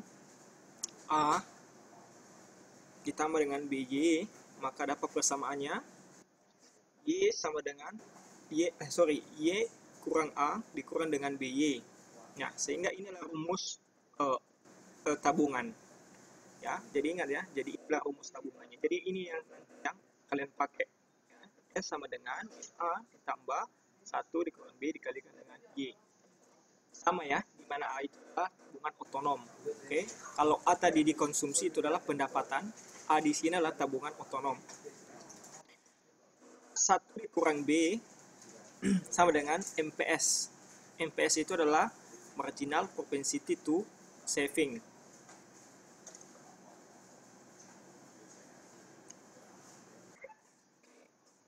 A ditambah dengan BY, maka dapat persamaannya Y sama dengan Y kurang A dikurang dengan BY. Nah, sehingga inilah rumus tabungan. Ya, jadi ingat ya, jadi inilah rumus tabungannya. Jadi ini yang kalian pakai. Ya, S sama dengan A ditambah 1 dikurang B dikalikan dengan Y. Sama ya, di mana A itu adalah tabungan otonom. Oke, kalau A tadi dikonsumsi itu adalah pendapatan, A di sini adalah tabungan otonom. 1 dikurang B sama dengan MPS. MPS itu adalah marginal propensity to saving.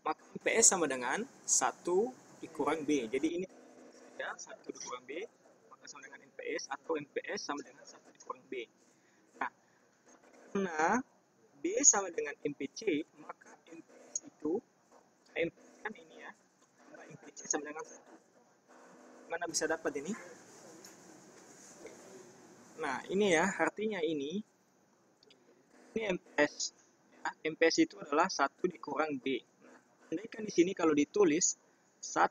Maka MPS sama dengan 1 dikurang B. Jadi ini ya, 1 dikurang B, maka sama dengan MPS, atau MPS sama dengan 1 dikurang B. Nah, karena B sama dengan MPC, maka MPS itu, MPS kan ini ya, MPC sama dengan 1. Mana bisa dapat ini? Nah, ini ya, artinya ini MPS. Ya, MPS itu adalah 1 dikurang B. Nah, andaikan di sini kalau ditulis 1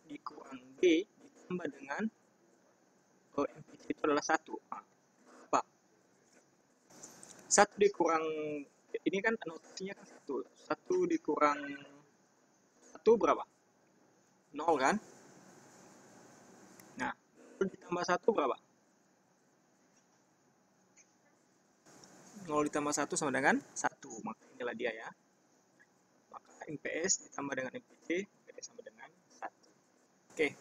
dikurang B ditambah dengan MPC itu adalah 1. Nah, apa? 1 dikurang, ini kan notasinya kan 1. 1 dikurang 1 berapa? 0 kan? Nah, 0 ditambah 1 berapa? 0 ditambah 1 sama dengan 1. Maka inilah dia ya. Maka MPS ditambah dengan MPC, MPS sama dengan 1. Oke.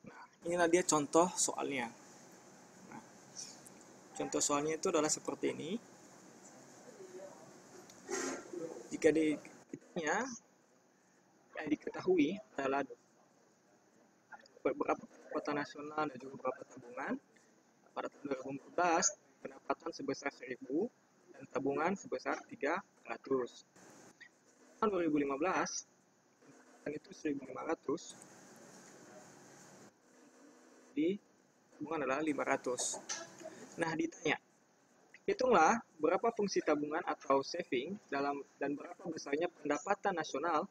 Nah, inilah dia contoh soalnya. Nah, contoh soalnya itu adalah seperti ini. Jika diketahui adalah beberapa pendapatan nasional dan juga beberapa tabungan. Pada tahun 2014, pendapatan sebesar 1.000 dan tabungan sebesar 300. Tahun 2015, pendapatan itu 1.500, di tabungan adalah 500. Nah, ditanya, hitunglah berapa fungsi tabungan atau saving dan berapa besarnya pendapatan nasional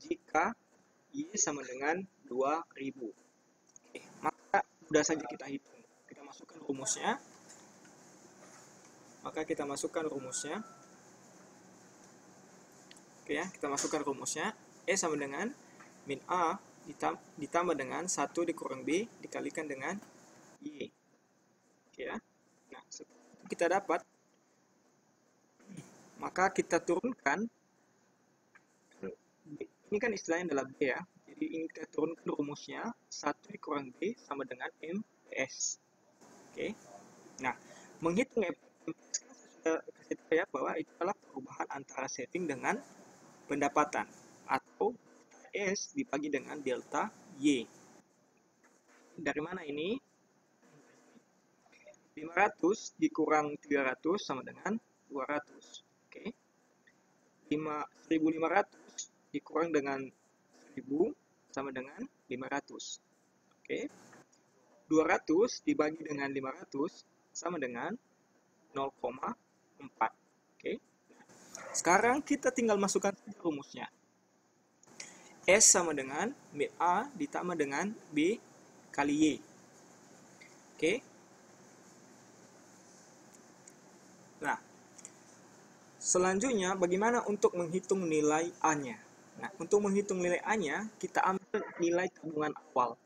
jika Y sama dengan 2.000. Oke, maka mudah saja kita hitung. Kita masukkan rumusnya. Oke ya, kita masukkan rumusnya. E sama dengan min A ditambah dengan 1 dikurang B dikalikan dengan Y. Oke ya. Nah, setelah itu kita dapat, maka kita turunkan, ini kan istilahnya adalah B ya. Jadi ini kita turunkan rumusnya, 1 dikurang B sama dengan MPS. Oke. Nah, menghitung MPS kan saya sudah kasih tahu ya bahwa itu adalah perubahan antara saving dengan pendapatan atau S dibagi dengan delta Y. Dari mana ini? 500 dikurang 300 sama dengan 200. Oke. 1.500 dikurang dengan 1.000 sama dengan 500. Oke. 200 dibagi dengan 500 sama dengan 0,4. Oke. Sekarang kita tinggal masukkan rumusnya. S sama dengan A ditambah dengan B kali Y. Oke. Nah, selanjutnya bagaimana untuk menghitung nilai A-nya? Nah, untuk menghitung nilai A-nya, kita ambil nilai tabungan awal.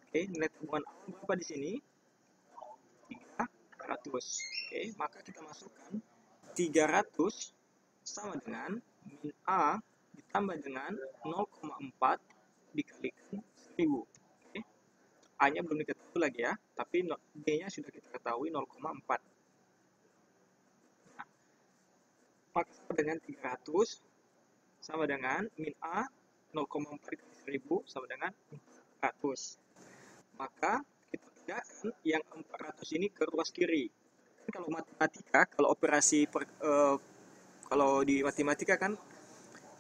Oke, nilai tabungan awal berapa di sini? 3 400. Oke, maka kita masukkan 300 sama dengan min A ditambah dengan 0,4 dikalikan 1000. Oke. A-nya belum diketahui lagi ya, tapi B-nya sudah kita ketahui 0,4. Nah, maka sama dengan 300 sama dengan min A 0,4 kali 1000 sama dengan 400. Maka kita pindahkan yang 400 ini ke ruas kiri. Kalau matematika, kalau operasi kalau di matematika kan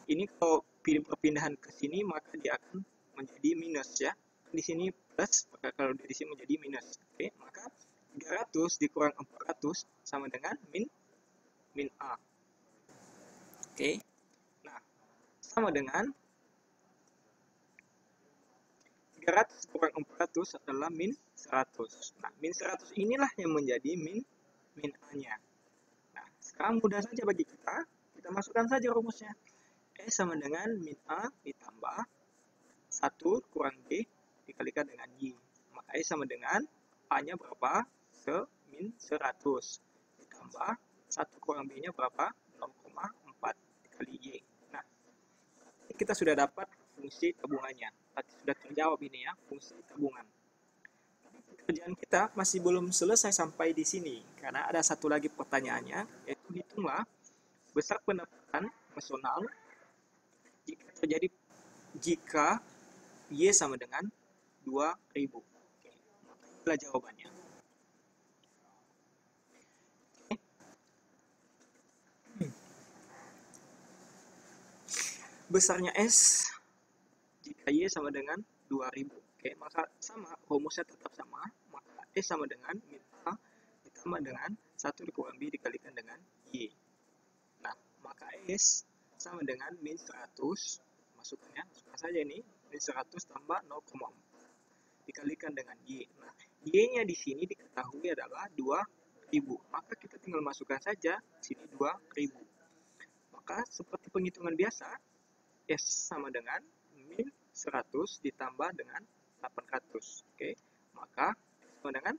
ini kalau perpindahan ke sini maka dia akan menjadi minus ya. Di sini plus, maka kalau di sini menjadi minus. Oke, maka 300 dikurang 400 sama dengan min A. Oke. Nah, sama dengan 300 kurang 400 adalah min 100. Nah, min 100 inilah yang menjadi min A-nya. Nah, sekarang mudah saja bagi kita. Kita masukkan saja rumusnya. E sama dengan min A ditambah 1 kurang B dikalikan dengan Y. Maka E sama dengan A-nya berapa? Min 100. Ditambah 1 kurang B-nya berapa? 0,4 dikali Y. Nah, kita sudah dapat fungsi tabungannya. Tadi sudah terjawab ini ya, fungsi tabungan. Pekerjaan kita masih belum selesai sampai di sini, karena ada satu lagi pertanyaannya, yaitu hitunglah besar pendapatan personal jika Y sama dengan 2000. Oke, inilah jawabannya. Besarnya S jika Y sama dengan 2000. Oke, maka sama, rumusnya tetap sama, maka S sama dengan min A ditambah dengan 1 dikurang B dikalikan dengan Y. Nah, maka S sama dengan min 100, masukkan saja ini, min 100 tambah 0,4 dikalikan dengan Y. Nah, Y-nya di sini diketahui adalah 2000, maka kita tinggal masukkan saja sini 2000. Maka seperti penghitungan biasa, S sama dengan min 100 ditambah dengan 800. Oke, maka S sama dengan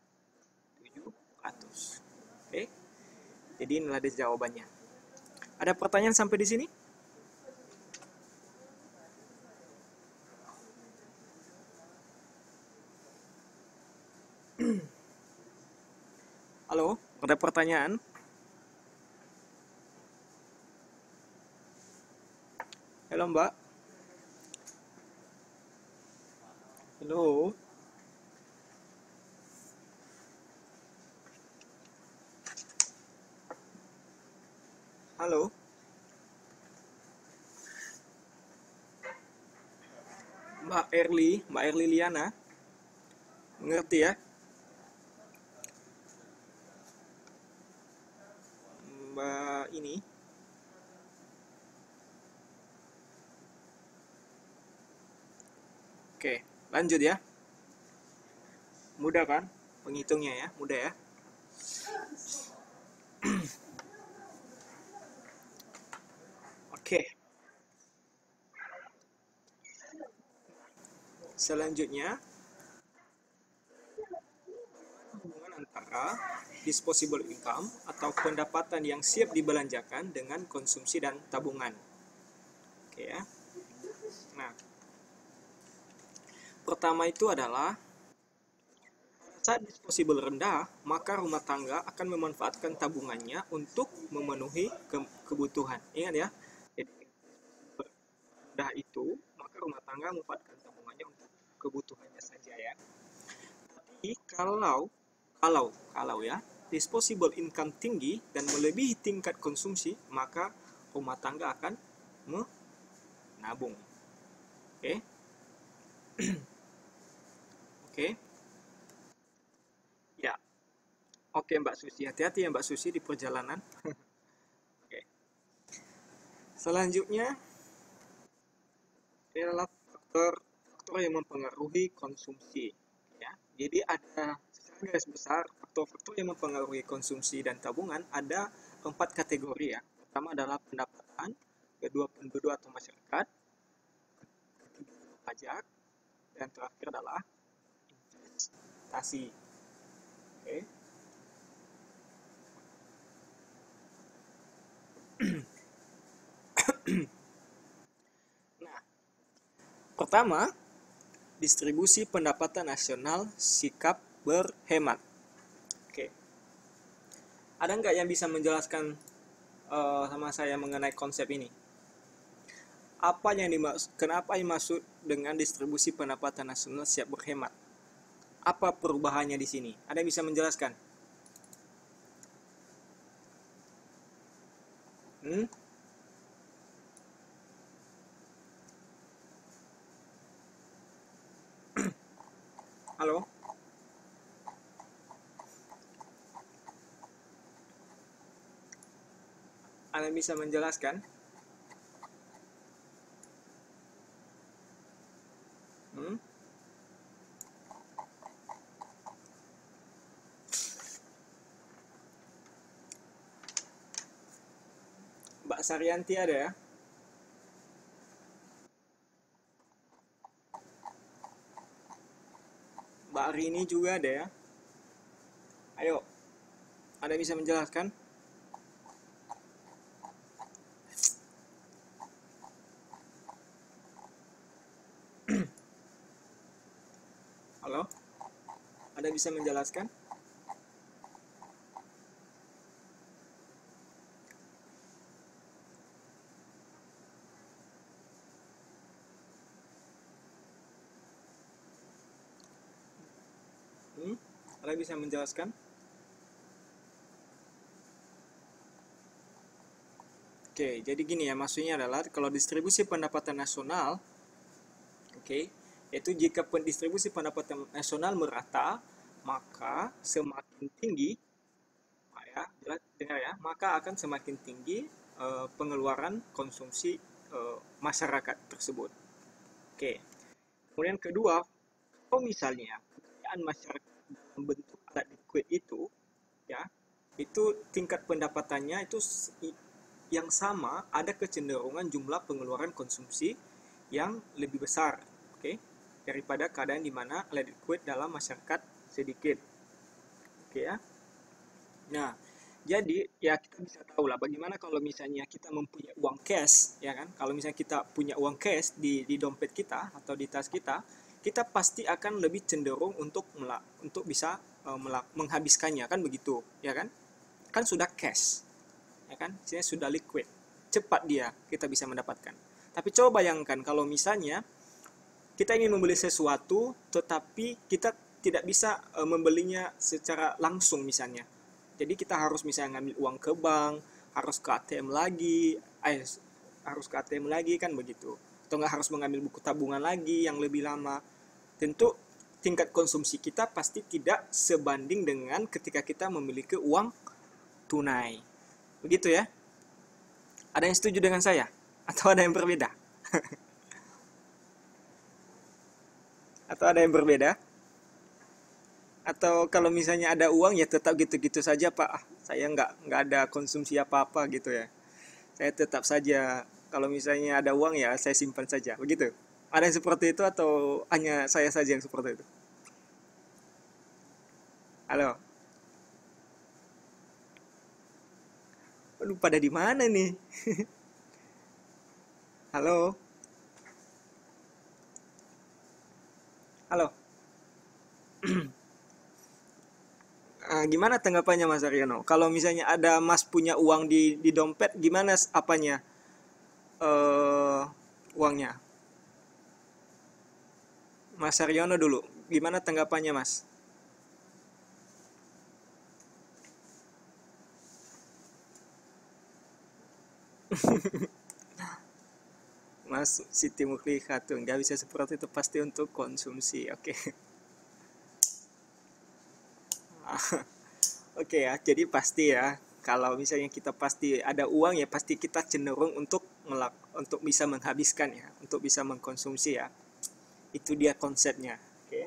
700. Oke, jadi inilah jawabannya. Ada pertanyaan sampai di sini? Halo, ada pertanyaan? Halo Mbak. Halo. Halo. Mbak Erli Liana. Mengerti ya? Mbak ini. Oke, lanjut ya. Mudah kan? Penghitungnya ya, mudah ya. Oke. Selanjutnya, hubungan antara disposable income atau pendapatan yang siap dibelanjakan dengan konsumsi dan tabungan. Oke ya. Nah, pertama itu adalah saat disposable rendah, maka rumah tangga akan memanfaatkan tabungannya untuk memenuhi kebutuhan. Ingat ya, jadi rendah itu, maka rumah tangga memanfaatkan tabungannya untuk kebutuhannya saja ya. Tapi kalau ya, disposable income tinggi dan melebihi tingkat konsumsi, maka rumah tangga akan menabung. Oke. Oke. Ya. Oke Mbak Susi, hati-hati ya Mbak Susi di perjalanan. Oke. Selanjutnya ini adalah faktor yang mempengaruhi konsumsi ya. Jadi ada garis besar faktor-faktor yang mempengaruhi konsumsi dan tabungan ada 4 kategori ya. Pertama adalah pendapatan, kedua penduduk atau masyarakat, ketiga pajak, dan terakhir adalah investasi. Oke. Nah, pertama, distribusi pendapatan nasional sikap berhemat. Oke, ada nggak yang bisa menjelaskan sama saya mengenai konsep ini? Apa yang dimaksud, kenapa yang masuk dengan distribusi pendapatan nasional siap berhemat? Apa perubahannya di sini? Ada yang bisa menjelaskan? Hmm? Halo? Ada yang bisa menjelaskan? Hmm? Mbak Saryanti ada ya? Mbak Rini juga ada ya? Ayo, ada yang bisa menjelaskan? Halo? Ada yang bisa menjelaskan? Hmm? Ada yang bisa menjelaskan? Oke, jadi gini ya, maksudnya adalah kalau distribusi pendapatan nasional, oke, yaitu jika pendistribusi pendapatan nasional merata, maka semakin tinggi, ya, dengar ya, maka akan semakin tinggi pengeluaran konsumsi masyarakat tersebut. Oke, kemudian kedua, kalau misalnya kekayaan masyarakat dalam bentuk alat liquid itu, ya, itu tingkat pendapatannya itu yang sama, ada kecenderungan jumlah pengeluaran konsumsi yang lebih besar, oke, okay, daripada keadaan di mana alat liquid dalam masyarakat sedikit, oke okay, ya. Nah, jadi ya kita bisa tahu lah bagaimana kalau misalnya kita mempunyai uang cash, ya kan? Kalau misalnya kita punya uang cash di dompet kita atau di tas kita, kita pasti akan lebih cenderung untuk bisa menghabiskannya, kan begitu, ya kan? Kan sudah cash, ya kan? Saya sudah liquid, cepat dia kita bisa mendapatkan. Tapi coba bayangkan kalau misalnya kita ingin membeli sesuatu tetapi kita tidak bisa membelinya secara langsung misalnya. Jadi kita harus misalnya ngambil uang ke bank, harus ke ATM lagi, harus ke ATM lagi kan begitu. Atau nggak harus mengambil buku tabungan lagi yang lebih lama. Tentu tingkat konsumsi kita pasti tidak sebanding dengan ketika kita memiliki uang tunai. Begitu ya. Ada yang setuju dengan saya? Atau ada yang berbeda? Atau ada yang berbeda? Atau kalau misalnya ada uang ya tetap gitu-gitu saja Pak. Saya nggak ada konsumsi apa-apa gitu ya. Saya tetap saja kalau misalnya ada uang ya saya simpan saja. Begitu. Ada yang seperti itu atau hanya saya saja yang seperti itu? Halo. Aduh, pada di mana nih? Halo. Halo. Gimana tanggapannya Mas Aryono? Kalau misalnya ada Mas punya uang di dompet, gimana apanya eh uangnya? Mas Aryono dulu, gimana tanggapannya Mas? Mas Siti Mukliha tuh nggak bisa seperti itu, pasti untuk konsumsi, oke. Oke ya, jadi pasti ya kalau misalnya kita pasti ada uang ya pasti kita cenderung untuk bisa menghabiskan ya, untuk bisa mengkonsumsi ya. Itu dia konsepnya. Oke.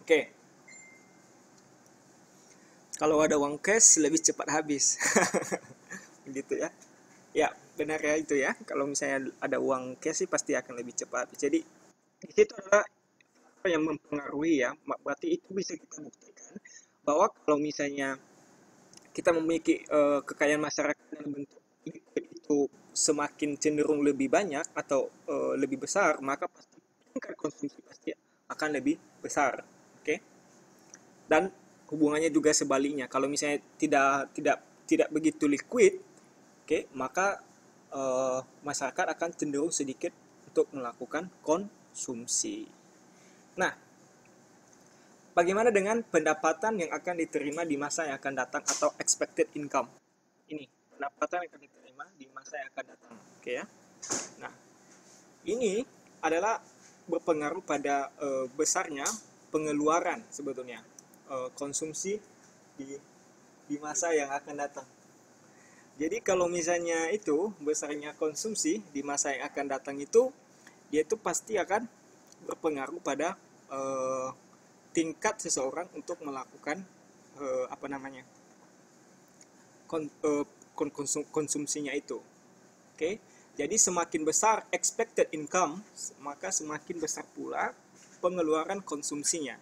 Oke. Kalau ada uang cash lebih cepat habis. Gitu ya. Ya, benar ya itu ya. Kalau misalnya ada uang cash sih pasti akan lebih cepat. Jadi di situ adalah apa yang mempengaruhi ya. Berarti itu bisa kita buktikan bahwa kalau misalnya kita memiliki kekayaan masyarakat dalam bentuk liquid itu semakin cenderung lebih banyak atau lebih besar, maka pasti tingkat konsumsi pasti akan lebih besar. Oke. Dan hubungannya juga sebaliknya. Kalau misalnya tidak begitu liquid, oke, maka masyarakat akan cenderung sedikit untuk melakukan konsumsi. Nah, bagaimana dengan pendapatan yang akan diterima di masa yang akan datang atau expected income? Ini pendapatan yang akan diterima di masa yang akan datang. Oke ya. Nah, ini adalah berpengaruh pada besarnya pengeluaran sebetulnya konsumsi di masa yang akan datang. Jadi kalau misalnya itu besarnya konsumsi di masa yang akan datang itu, dia itu pasti akan berpengaruh pada tingkat seseorang untuk melakukan konsumsinya itu. Oke, jadi semakin besar expected income, maka semakin besar pula pengeluaran konsumsinya.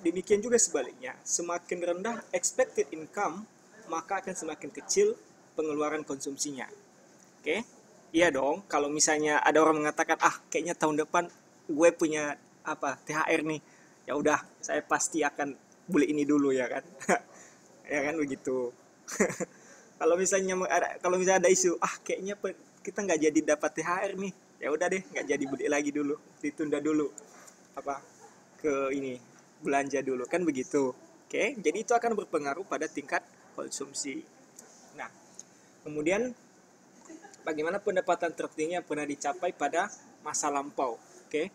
Demikian juga sebaliknya, semakin rendah expected income, maka akan semakin kecil pengeluaran konsumsinya. Oke, iya dong. Kalau misalnya ada orang mengatakan, kayaknya tahun depan gue punya THR nih, ya udah saya pasti akan beli ini dulu ya kan. Ya kan begitu. Kalau misalnya ada isu kayaknya kita nggak jadi dapat THR nih, ya udah deh nggak jadi beli lagi dulu, ditunda dulu ke ini belanja dulu kan begitu. Oke, jadi itu akan berpengaruh pada tingkat konsumsi. Nah, kemudian bagaimana pendapatan tertinggi yang pernah dicapai pada masa lampau. Oke,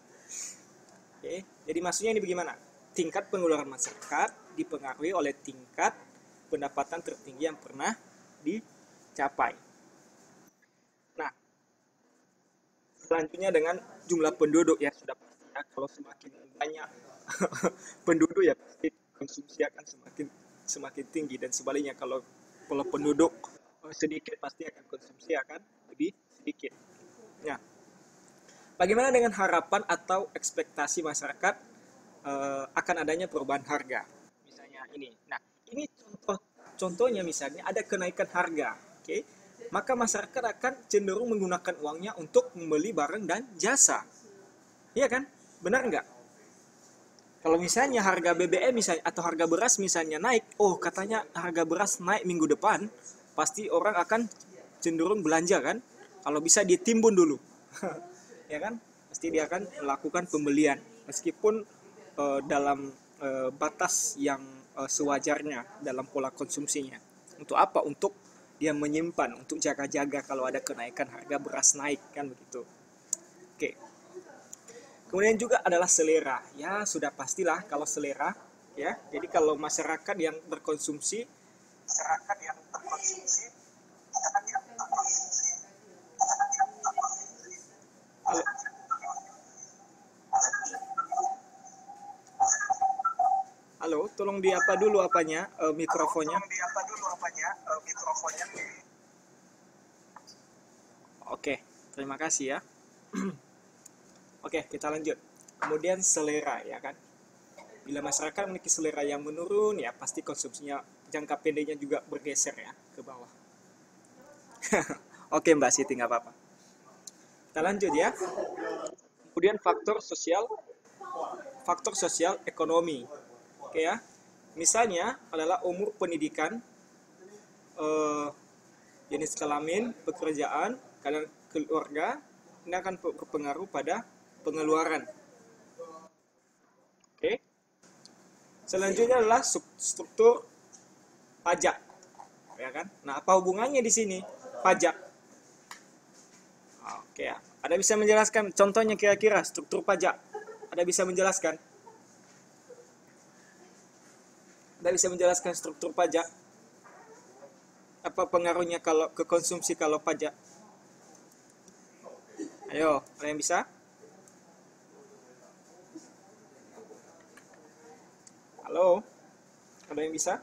jadi maksudnya ini bagaimana? Tingkat pengeluaran masyarakat dipengaruhi oleh tingkat pendapatan tertinggi yang pernah dicapai. Nah, selanjutnya dengan jumlah penduduk ya sudah pasti ya, kalau semakin banyak penduduk ya pasti konsumsi akan semakin tinggi, dan sebaliknya kalau penduduk sedikit pasti akan konsumsi akan lebih sedikit. Nah, bagaimana dengan harapan atau ekspektasi masyarakat akan adanya perubahan harga? Misalnya ini. Nah, ini contohnya misalnya ada kenaikan harga, oke? Maka masyarakat akan cenderung menggunakan uangnya untuk membeli barang dan jasa. Iya kan? Benar nggak? Kalau misalnya harga BBM misalnya atau harga beras misalnya naik, katanya harga beras naik minggu depan, pasti orang akan cenderung belanja kan? Kalau bisa dia timbun dulu. Ya kan? Pasti dia akan melakukan pembelian meskipun dalam batas yang sewajarnya dalam pola konsumsinya. Untuk apa? Untuk dia menyimpan, untuk jaga-jaga kalau ada kenaikan harga beras naik kan begitu. Oke. Kemudian juga adalah selera. Ya, sudah pastilah kalau selera ya. Jadi kalau masyarakat yang berkonsumsi Halo, halo, tolong dulu apanya mikrofonnya. Oke, terima kasih ya. Oke, kita lanjut. Kemudian selera ya kan. Bila masyarakat memiliki selera yang menurun, ya pasti konsumsinya jangka pendeknya juga bergeser ya ke bawah. Oke Mbak Siti, nggak apa-apa. Kita lanjut ya. Kemudian faktor sosial ekonomi. Oke ya. Misalnya adalah umur pendidikan, jenis kelamin, pekerjaan, keadaan keluarga, ini akan berpengaruh pada pengeluaran. Oke. Selanjutnya adalah struktur pajak. Ya kan? Nah, apa hubungannya di sini? Pajak. Oke ya. Ada bisa menjelaskan contohnya kira-kira struktur pajak? Ada bisa menjelaskan? Ada bisa menjelaskan struktur pajak? Apa pengaruhnya kalau ke konsumsi kalau pajak? Ayo, ada yang bisa? Halo? Ada yang bisa?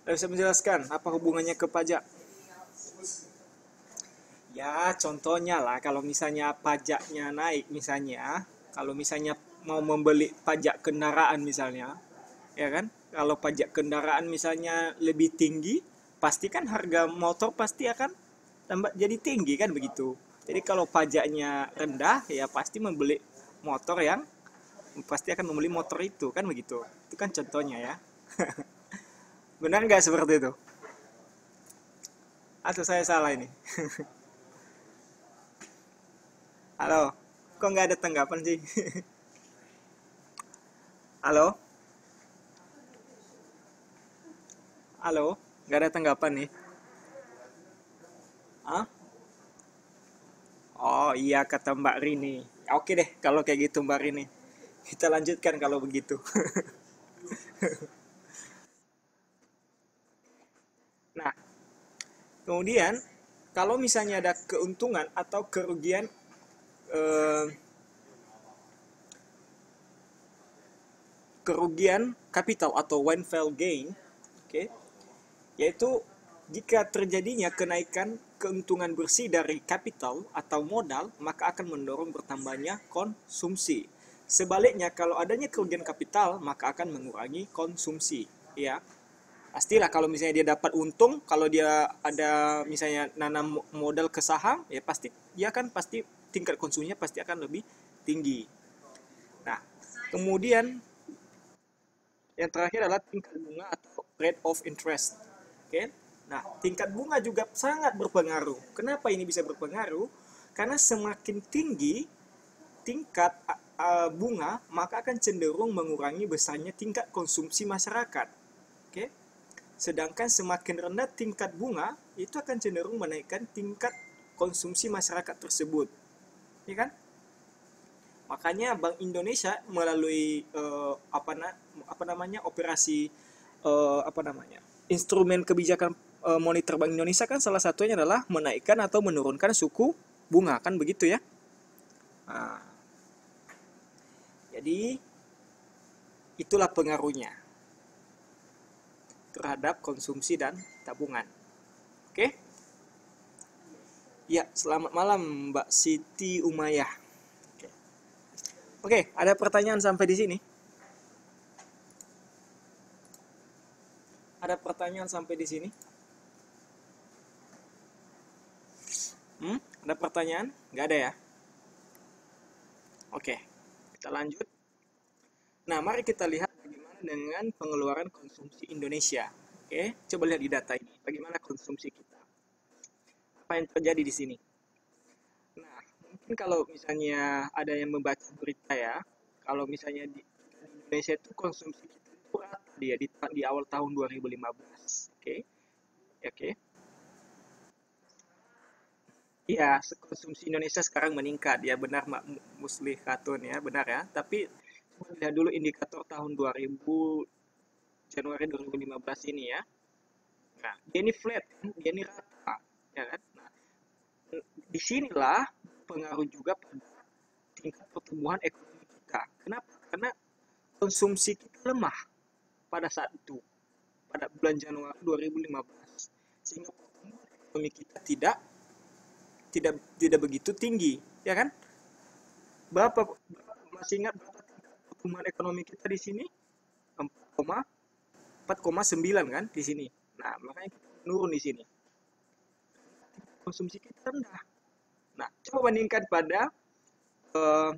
Ada bisa menjelaskan apa hubungannya ke pajak? Ya, contohnya lah kalau misalnya pajaknya naik misalnya, kalau misalnya mau membeli pajak kendaraan misalnya, ya kan? Kalau pajak kendaraan misalnya lebih tinggi, pasti kan harga motor pasti akan tambah jadi tinggi kan begitu. Jadi kalau pajaknya rendah ya pasti membeli motor yang pasti akan membeli motor itu kan begitu. Itu kan contohnya ya. Benar nggak seperti itu? Atau saya salah ini? Halo, kok nggak ada tanggapan sih? Halo, halo, nggak ada tanggapan nih? Hah? Oh iya kata Mbak Rini. Oke deh kalau kayak gitu Mbak Rini. Kita lanjutkan kalau begitu. Nah, kemudian kalau misalnya ada keuntungan atau kerugian eh, kerugian kapital atau windfall gain, oke, okay, yaitu jika terjadinya kenaikan keuntungan bersih dari kapital atau modal, maka akan mendorong bertambahnya konsumsi. Sebaliknya, kalau adanya kerugian kapital, maka akan mengurangi konsumsi. Ya, pastilah kalau misalnya dia dapat untung, kalau dia ada misalnya nanam modal ke saham, ya pasti dia kan pasti tingkat konsumsinya pasti akan lebih tinggi. Nah, kemudian yang terakhir adalah tingkat bunga atau rate of interest. Oke. Nah, tingkat bunga juga sangat berpengaruh. Kenapa ini bisa berpengaruh? Karena semakin tinggi tingkat bunga, maka akan cenderung mengurangi besarnya tingkat konsumsi masyarakat. Oke. Sedangkan semakin rendah tingkat bunga, itu akan cenderung menaikkan tingkat konsumsi masyarakat tersebut. Ya kan? Makanya Bank Indonesia melalui apa namanya operasi apa namanya instrumen kebijakan moneter Bank Indonesia kan salah satunya adalah menaikkan atau menurunkan suku bunga kan begitu ya. Nah, jadi itulah pengaruhnya terhadap konsumsi dan tabungan. Oke? Ya, selamat malam Mbak Siti Umayyah. Oke, ada pertanyaan sampai di sini? Ada pertanyaan sampai di sini? Ada pertanyaan? Nggak ada ya? Oke, kita lanjut. Nah, mari kita lihat bagaimana dengan pengeluaran konsumsi Indonesia. Oke, coba lihat di data ini. Bagaimana konsumsi kita? Apa yang terjadi di sini? Nah, mungkin kalau misalnya ada yang membaca berita ya, kalau misalnya di Indonesia itu konsumsi kita itu rata dia di awal tahun 2015. Oke, oke. Iya, konsumsi Indonesia sekarang meningkat. Ya benar Mak Muslih Khatun ya, benar ya. Tapi lihat dulu indikator tahun 2000 Januari 2015 ini ya. Nah, dia ini flat, kan? Dia ini rata, ya kan? Nah, disinilah pengaruh juga pada tingkat pertumbuhan ekonomi kita. Kenapa? Karena konsumsi kita lemah pada saat itu, pada bulan Januari 2015, sehingga pertumbuhan ekonomi kita tidak begitu tinggi, ya kan? Berapa, masih ingat berapa tingkat pertumbuhan ekonomi kita di sini? 4,9 kan di sini. Nah, makanya kita menurun di sini. Konsumsi kita rendah. Nah, coba bandingkan pada eh,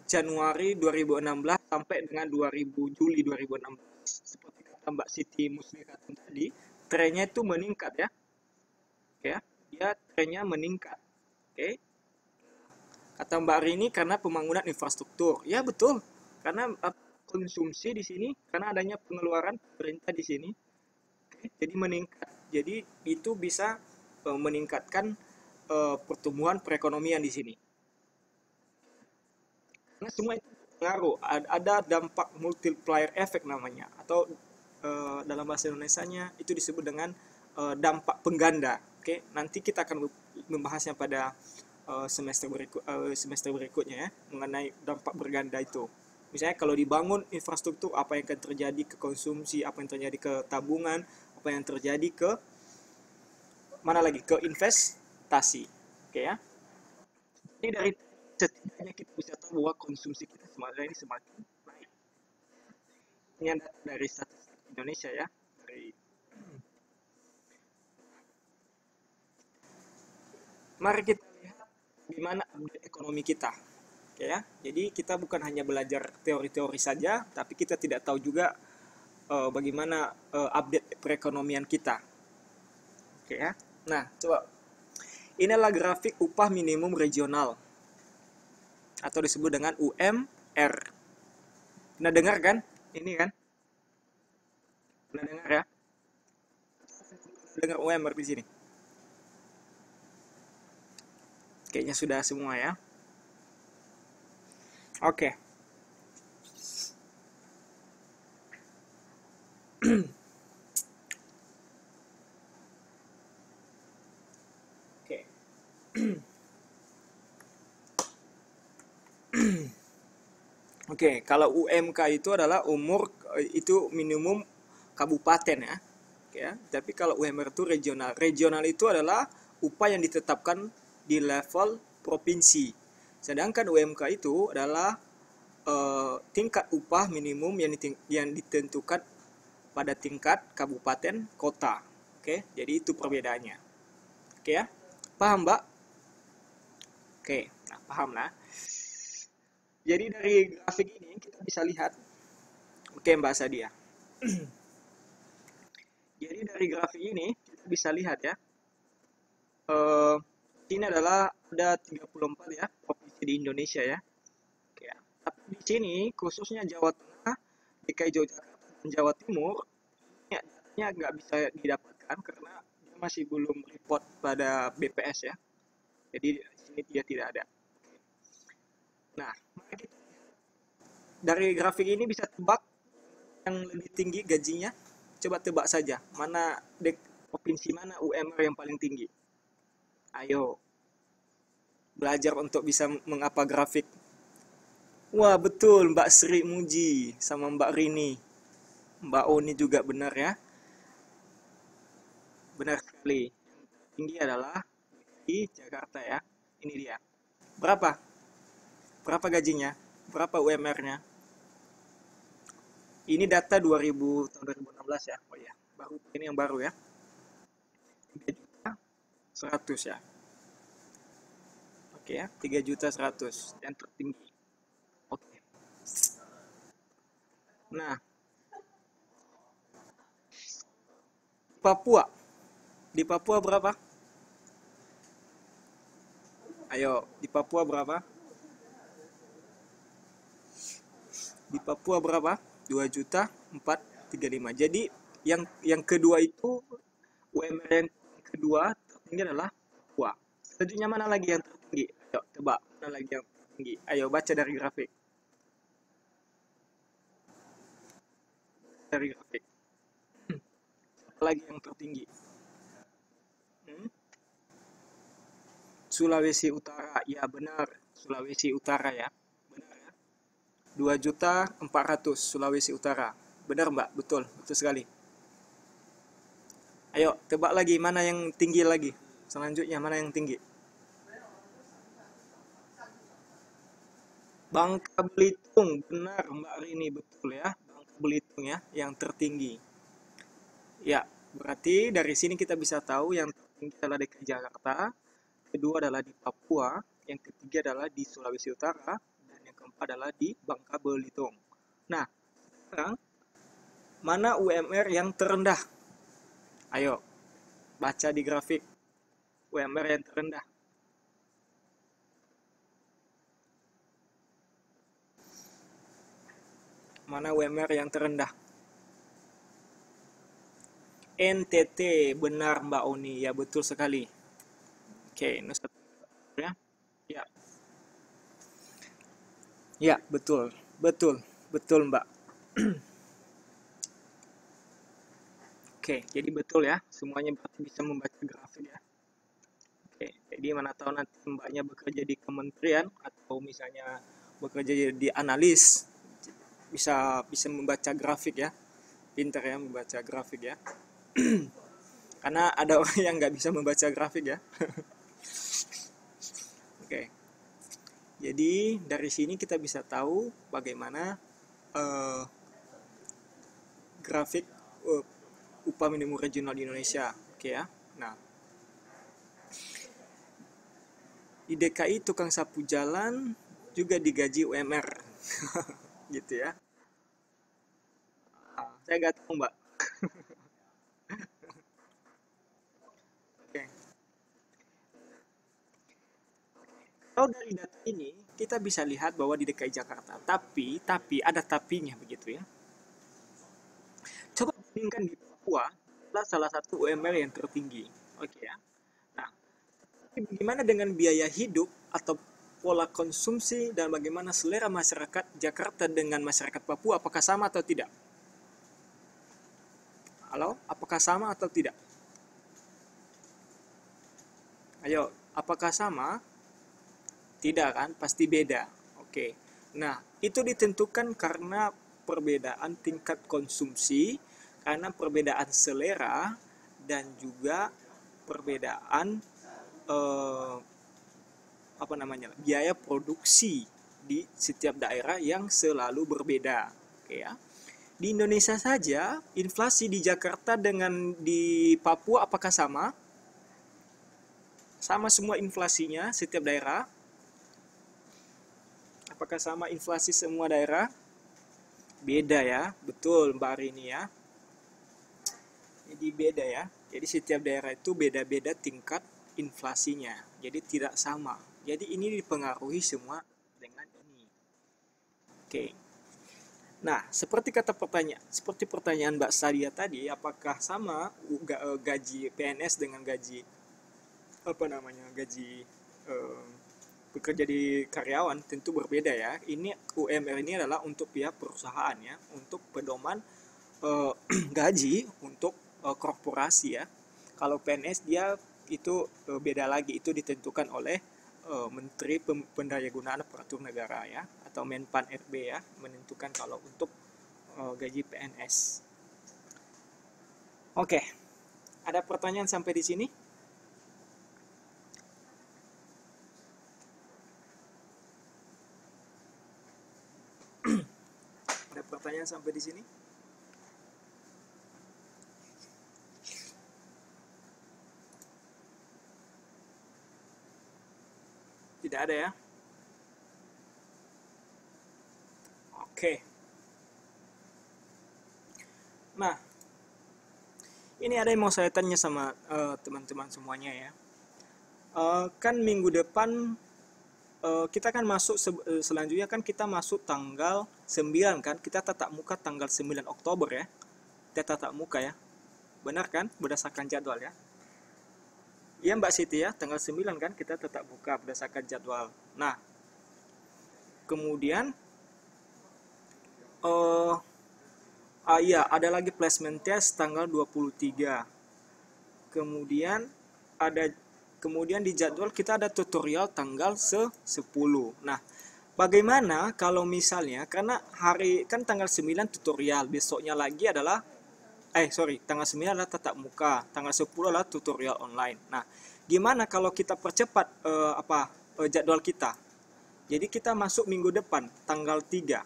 Januari 2016 sampai dengan 2000 Juli 2016. Seperti kata Mbak Siti Muslihat tadi, trennya itu meningkat ya. Ya, dia trennya meningkat. Oke. Kata Mbak Rini karena pembangunan infrastruktur. Ya betul. Karena konsumsi di sini karena adanya pengeluaran pemerintah di sini. Oke, jadi meningkat. Jadi itu bisa meningkatkan pertumbuhan perekonomian di sini. Karena semua itu pengaruh. Ada dampak multiplier effect namanya atau dalam bahasa Indonesianya itu disebut dengan dampak pengganda. Oke, nanti kita akan membahasnya pada semester berikutnya ya mengenai dampak berganda itu. Misalnya kalau dibangun infrastruktur apa yang akan terjadi ke konsumsi, apa yang terjadi ke tabungan, apa yang terjadi ke mana lagi ke investasi. Oke ya. Ini dari setidaknya kita bisa tahu bahwa konsumsi kita semakin naik. Ini ada dari statistik Indonesia ya. Dari, mari kita lihat gimana update ekonomi kita. Oke ya. Jadi kita bukan hanya belajar teori-teori saja, tapi kita tidak tahu juga bagaimana update perekonomian kita. Oke ya. Nah, coba inilah grafik upah minimum regional atau disebut dengan UMR. Pernah dengar kan? Ini kan? Pernah dengar ya? Dengar UMR di sini. Kayaknya sudah semua ya. Oke. Oke. Oke, kalau UMK itu adalah umur itu minimum kabupaten ya. Oke ya. Tapi kalau UMR itu regional. Regional itu adalah upah yang ditetapkan di level provinsi. Sedangkan UMK itu adalah tingkat upah minimum yang ditentukan pada tingkat kabupaten kota. Oke, jadi itu perbedaannya. Oke ya. Paham, Mbak? Oke, nah paham lah. Jadi dari grafik ini kita bisa lihat, oke Mbak Sadia. Jadi dari grafik ini kita bisa lihat ya, eh, ini adalah ada 34 ya provinsi di Indonesia ya. Oke, ya. Tapi di sini khususnya Jawa Tengah, DKI Jakarta, dan Jawa Timur, ini datanya nggak bisa didapatkan karena dia masih belum report pada BPS ya. Jadi di sini dia tidak ada. Nah, dari grafik ini bisa tebak yang lebih tinggi gajinya. Coba tebak saja, mana provinsi mana UMR yang paling tinggi. Ayo, belajar untuk bisa mengapa grafik. Wah, betul Mbak Sri Muji sama Mbak Rini. Mbak Oni juga benar ya. Benar sekali. Yang tinggi adalah di Jakarta ya. Ini dia. Berapa? Berapa gajinya? Berapa UMR-nya? Ini data 2000 tahun 2016 ya. Oh ya, baru ini yang baru ya. 3.100.000 ya. Oke ya, 3.100.000 yang tertinggi. Oke. Nah, Papua. Di Papua berapa? Ayo, di Papua berapa? Di Papua berapa? 2.435. Jadi yang kedua itu UMR yang kedua tertinggi adalah Papua. Selanjutnya mana lagi yang tertinggi? Ayo tebak, mana lagi yang tertinggi? Ayo baca dari grafik. Dari grafik. Apa lagi yang tertinggi? Hmm? Sulawesi Utara. Ya benar, Sulawesi Utara ya. Benar ya. 2.400.000 Sulawesi Utara. Benar Mbak, betul, betul sekali. Ayo tebak lagi mana yang tinggi lagi. Selanjutnya mana yang tinggi? Bangka Belitung, benar Mbak Rini, betul ya. Bangka Belitung ya, yang tertinggi. Ya, berarti dari sini kita bisa tahu yang tertinggi adalah DKI Jakarta, kedua adalah di Papua, yang ketiga adalah di Sulawesi Utara, dan yang keempat adalah di Bangka Belitung. Nah, sekarang mana UMR yang terendah? Ayo, baca di grafik UMR yang terendah. Mana UMR yang terendah? NTT, benar Mbak Oni, ya betul sekali. Oke, Nusa ya. Ya, ya betul, betul, betul Mbak. Oke, jadi betul ya, semuanya berarti bisa membaca grafik ya. Oke, jadi mana tahu nanti Mbaknya bekerja di kementerian atau misalnya bekerja di analis, bisa bisa membaca grafik ya. Pintar ya membaca grafik ya. Karena ada orang yang nggak bisa membaca grafik ya. Oke. Jadi dari sini kita bisa tahu bagaimana eh, grafik upah minimum regional di Indonesia. Oke ya. Nah, di DKI tukang sapu jalan juga digaji UMR. Gitu ya. Saya nggak tahu, Mbak. Oke. Kalau dari data ini kita bisa lihat bahwa di DKI Jakarta, tapi ada tapinya begitu ya. Coba bandingkan di Papua, adalah salah satu UMR yang tertinggi. Oke ya. Nah, bagaimana dengan biaya hidup atau pola konsumsi dan bagaimana selera masyarakat Jakarta dengan masyarakat Papua, apakah sama atau tidak? Halo, apakah sama atau tidak? Ayo, apakah sama? Tidak kan? Pasti beda. Oke. Nah, itu ditentukan karena perbedaan tingkat konsumsi, karena perbedaan selera, dan juga perbedaan eh, apa namanya, biaya produksi di setiap daerah yang selalu berbeda. Oke ya. Di Indonesia saja, inflasi di Jakarta dengan di Papua apakah sama? Sama semua inflasinya setiap daerah? Apakah sama inflasi semua daerah? Beda ya, betul Mbak Arini ya. Jadi beda ya. Jadi setiap daerah itu beda-beda tingkat inflasinya. Jadi tidak sama. Jadi ini dipengaruhi semua dengan ini. Oke. Nah, seperti pertanyaan Mbak Sadia tadi, apakah sama gaji PNS dengan gaji apa namanya, gaji eh, bekerja di karyawan? Tentu berbeda ya. Ini UMR ini adalah untuk pihak perusahaan ya, untuk pedoman gaji untuk korporasi ya. Kalau PNS dia itu beda lagi, itu ditentukan oleh Menteri Pendayagunaan Aparatur Negara ya, atau Menpan RB ya, menentukan kalau untuk gaji PNS. Oke, ada pertanyaan sampai di sini? Ada pertanyaan sampai di sini? Tidak ada ya? Oke. Nah, ini ada yang mau saya tanya sama teman-teman semuanya ya. Kan minggu depan kita kan masuk selanjutnya kan kita masuk tanggal 9 kan, kita tatap muka tanggal 9 Oktober ya. Kita tatap muka ya. Benar kan? Berdasarkan jadwal ya. Iya Mbak Siti ya, tanggal 9 kan kita tatap muka berdasarkan jadwal. Nah, kemudian eh iya, ada lagi placement test tanggal 23. Kemudian ada kemudian di jadwal kita ada tutorial tanggal 10. Nah, bagaimana kalau misalnya karena hari kan tanggal 9 tutorial, besoknya lagi adalah tanggal 9 adalah tatap muka, tanggal 10 adalah tutorial online. Nah, gimana kalau kita percepat jadwal kita? Jadi kita masuk minggu depan tanggal 3.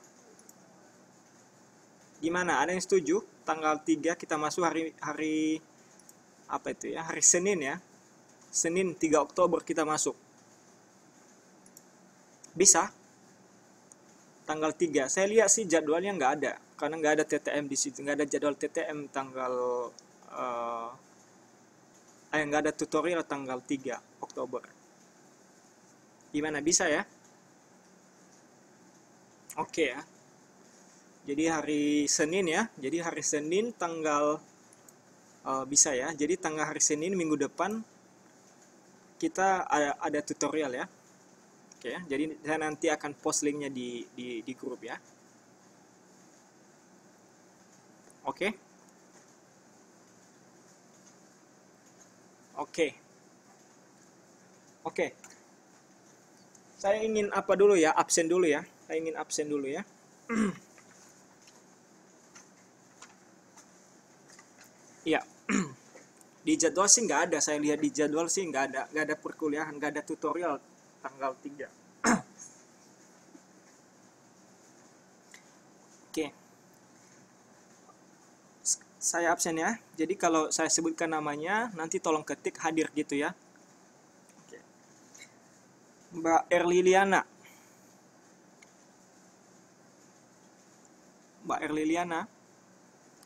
Gimana? Ada yang setuju? Tanggal 3 kita masuk hari apa itu ya? Hari Senin ya. Senin 3 Oktober kita masuk. Bisa? Tanggal 3. Saya lihat sih jadwalnya nggak ada. Karena nggak ada TTM di situ. Nggak ada jadwal TTM tanggal nggak ada tutorial tanggal 3 Oktober. Gimana? Bisa ya? Oke ya. Jadi hari Senin ya. Jadi hari Senin tanggal bisa ya. Jadi tanggal hari Senin minggu depan kita ada tutorial ya. Oke ya. Jadi saya nanti akan post linknya di grup ya. Oke. Oke. Oke. Saya ingin apa dulu ya? Absen dulu ya. Saya ingin absen dulu ya. Iya. Di jadwal sih nggak ada. Saya lihat di jadwal sih nggak ada perkuliahan, nggak ada tutorial tanggal 3. Oke. saya absen ya. Jadi kalau saya sebutkan namanya, nanti tolong ketik hadir gitu ya. Oke. Mbak Erliliana. Mbak Erliliana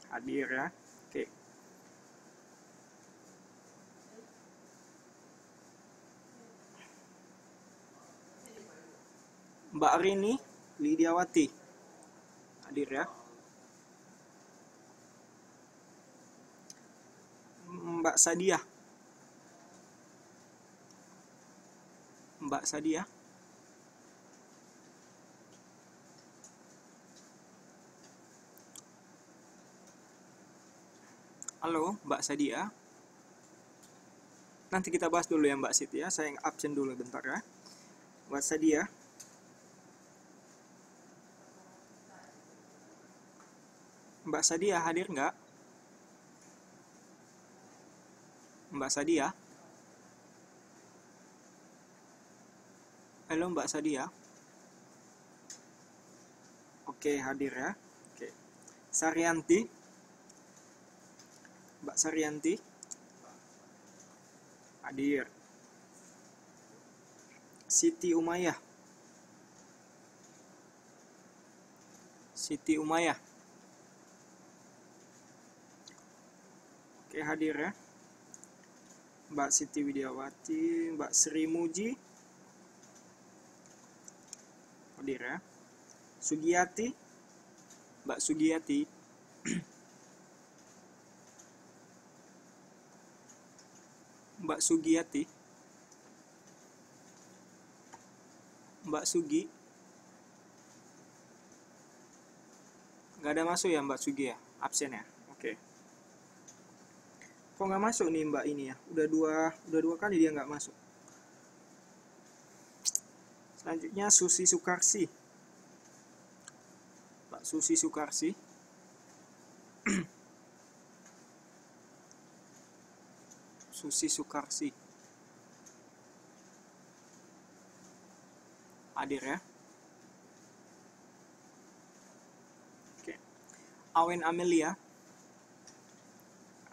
hadir ya. Oke. Mbak Rini Lidiawati hadir ya. Mbak Sadia. Mbak Sadia. Halo, Mbak Sadia. Nanti kita bahas dulu ya Mbak Siti ya. Saya absen dulu bentar ya. Mbak Sadia. Mbak Sadia hadir nggak? Mbak Sadia. Halo Mbak Sadia. Oke, hadir ya. Oke. Saryanti. Mbak Saryanti. Hadir. Siti Umayyah. Siti Umayyah. Oke, hadir ya. Mbak Siti Widiawati, Mbak Sri Muji. Hadir ya. Sugiyati. Mbak Sugiyati. Mbak Sugiyati. Mbak Sugi. Nggak ada masuk ya Mbak Sugi ya? Absen ya? Oke. Kok nggak masuk nih Mbak ini ya? Udah dua kali dia nggak masuk. Selanjutnya Susi Sukarsi. Mbak Susi Sukarsi. Susi Sukarsi. Hadir ya. Oke. Awen Amelia.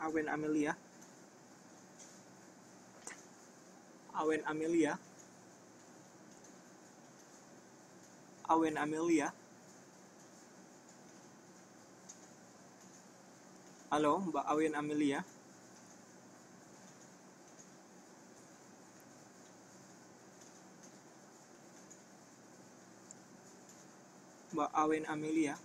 Awen Amelia. Awen Amelia. Awen Amelia. Halo, Mbak Awen Amelia. Mbak Awen Amelia.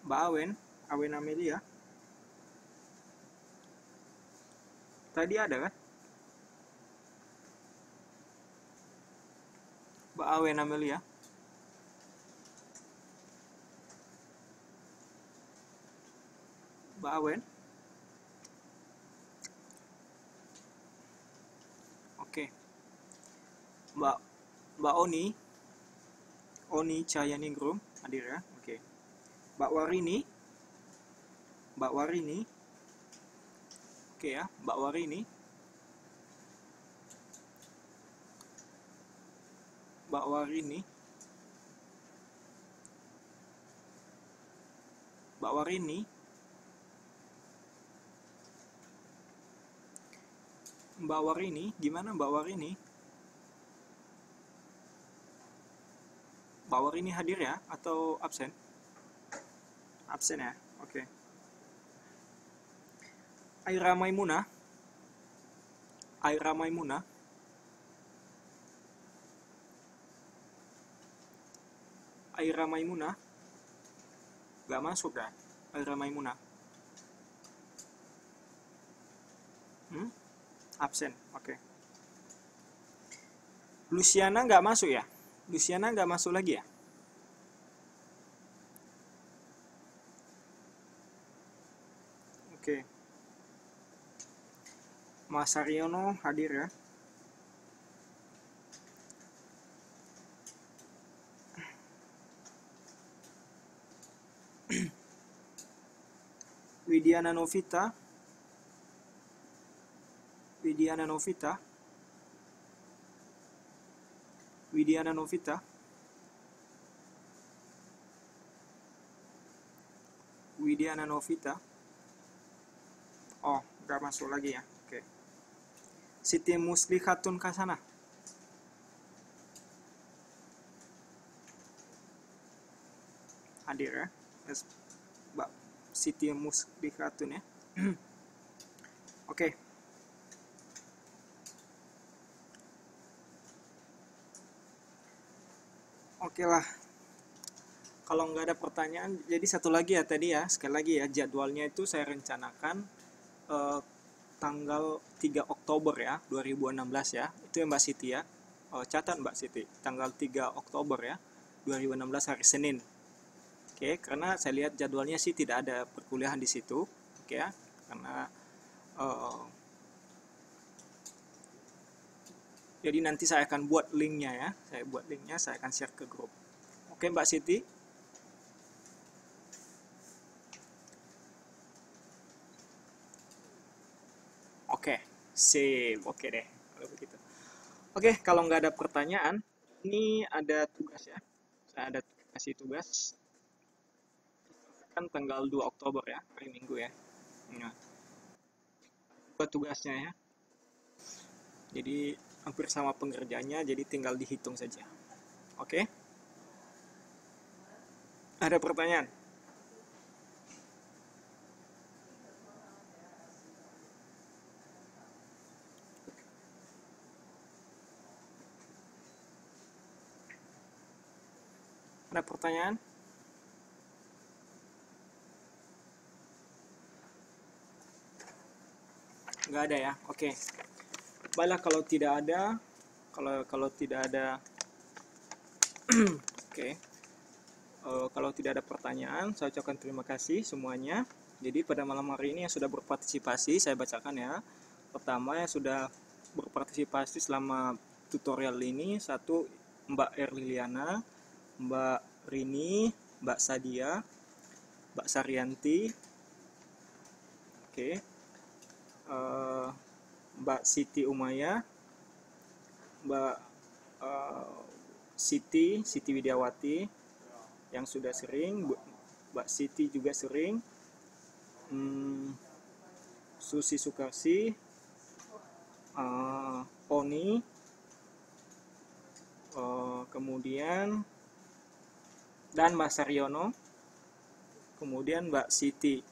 Mbak Awen Amelia. Tadi ada kan? Mbak Awen Amelia. Mbak Awen. Oke. Mbak Oni Cahayaningrum hadir ya. Oke. Mbak Warini. Mbak Warini. Oke ya, Mbak Warini. Mbak Warini. Mbak Warini. Mbak Warini, gimana Mbak Warini? Mbak Warini hadir ya atau absen? Absen ya, oke. Aira Maimunah. Aira Maimunah. Aira Maimunah. Gak masuk kan? Aira Maimunah. Absen, oke. Luciana nggak masuk ya? Luciana nggak masuk lagi ya? Oke. Mas Haryono hadir ya? Widiana Novita. Widiana Novita. Widiana Novita. Widiana Novita. Oh, nggak masuk lagi ya. Oke. Siti Muslihatun Kasana. Hadir ya. Mbak Siti Muslihatun ya. Oke. Oke lah. Kalau nggak ada pertanyaan, jadi satu lagi ya tadi ya, sekali lagi ya, jadwalnya itu saya rencanakan tanggal 3 Oktober ya, 2016 ya. Itu ya Mbak Siti ya. Catat Mbak Siti, tanggal 3 Oktober ya, 2016 hari Senin. Oke, karena saya lihat jadwalnya sih tidak ada perkuliahan di situ. Oke ya, karena jadi nanti saya akan buat linknya ya. Saya buat linknya, saya akan share ke grup. Oke Mbak Siti. Oke, sip. Oke deh, kalau begitu. Oke, kalau nggak ada pertanyaan, ini ada tugas ya. Saya ada kasih tugas. Kan tanggal 2 Oktober ya, hari Minggu ya. Nah, buat tugasnya ya. Jadi hampir sama pengerjanya, jadi tinggal dihitung saja. Oke? Ada pertanyaan? Ada pertanyaan? Nggak ada ya? Oke. Baiklah, kalau tidak ada, kalau tidak ada, oke. Kalau tidak ada pertanyaan, saya ucapkan terima kasih semuanya. Jadi pada malam hari ini yang sudah berpartisipasi, saya bacakan ya. Pertama yang sudah berpartisipasi selama tutorial ini, satu Mbak Erliliana, Mbak Rini, Mbak Sadia, Mbak Saryanti, oke, Mbak Siti Umaya, Mbak Siti Widiawati yang sudah sering, Mbak Siti juga sering, Susi Sukarsi, Oni, kemudian dan Mas Saryono, kemudian Mbak Siti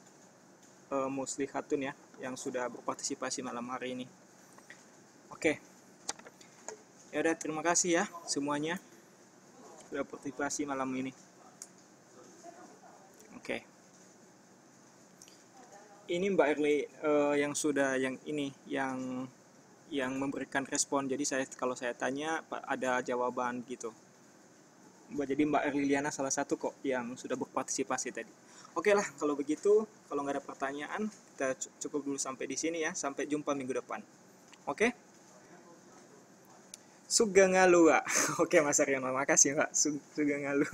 Muslihatun ya, yang sudah berpartisipasi malam hari ini. Oke, ya udah, terima kasih ya semuanya sudah berpartisipasi malam ini. Oke, ini Mbak Erli yang sudah yang ini yang memberikan respon. Jadi kalau saya tanya ada jawaban gitu. Jadi Mbak Erliliana salah satu kok yang sudah berpartisipasi tadi. Oke lah, kalau begitu, kalau nggak ada pertanyaan, kita cukup dulu sampai di sini ya. Sampai jumpa minggu depan. Oke? Sugeng Ngalu, Pak. Oke Mas Aryono, makasih Pak. Sugeng Ngalu.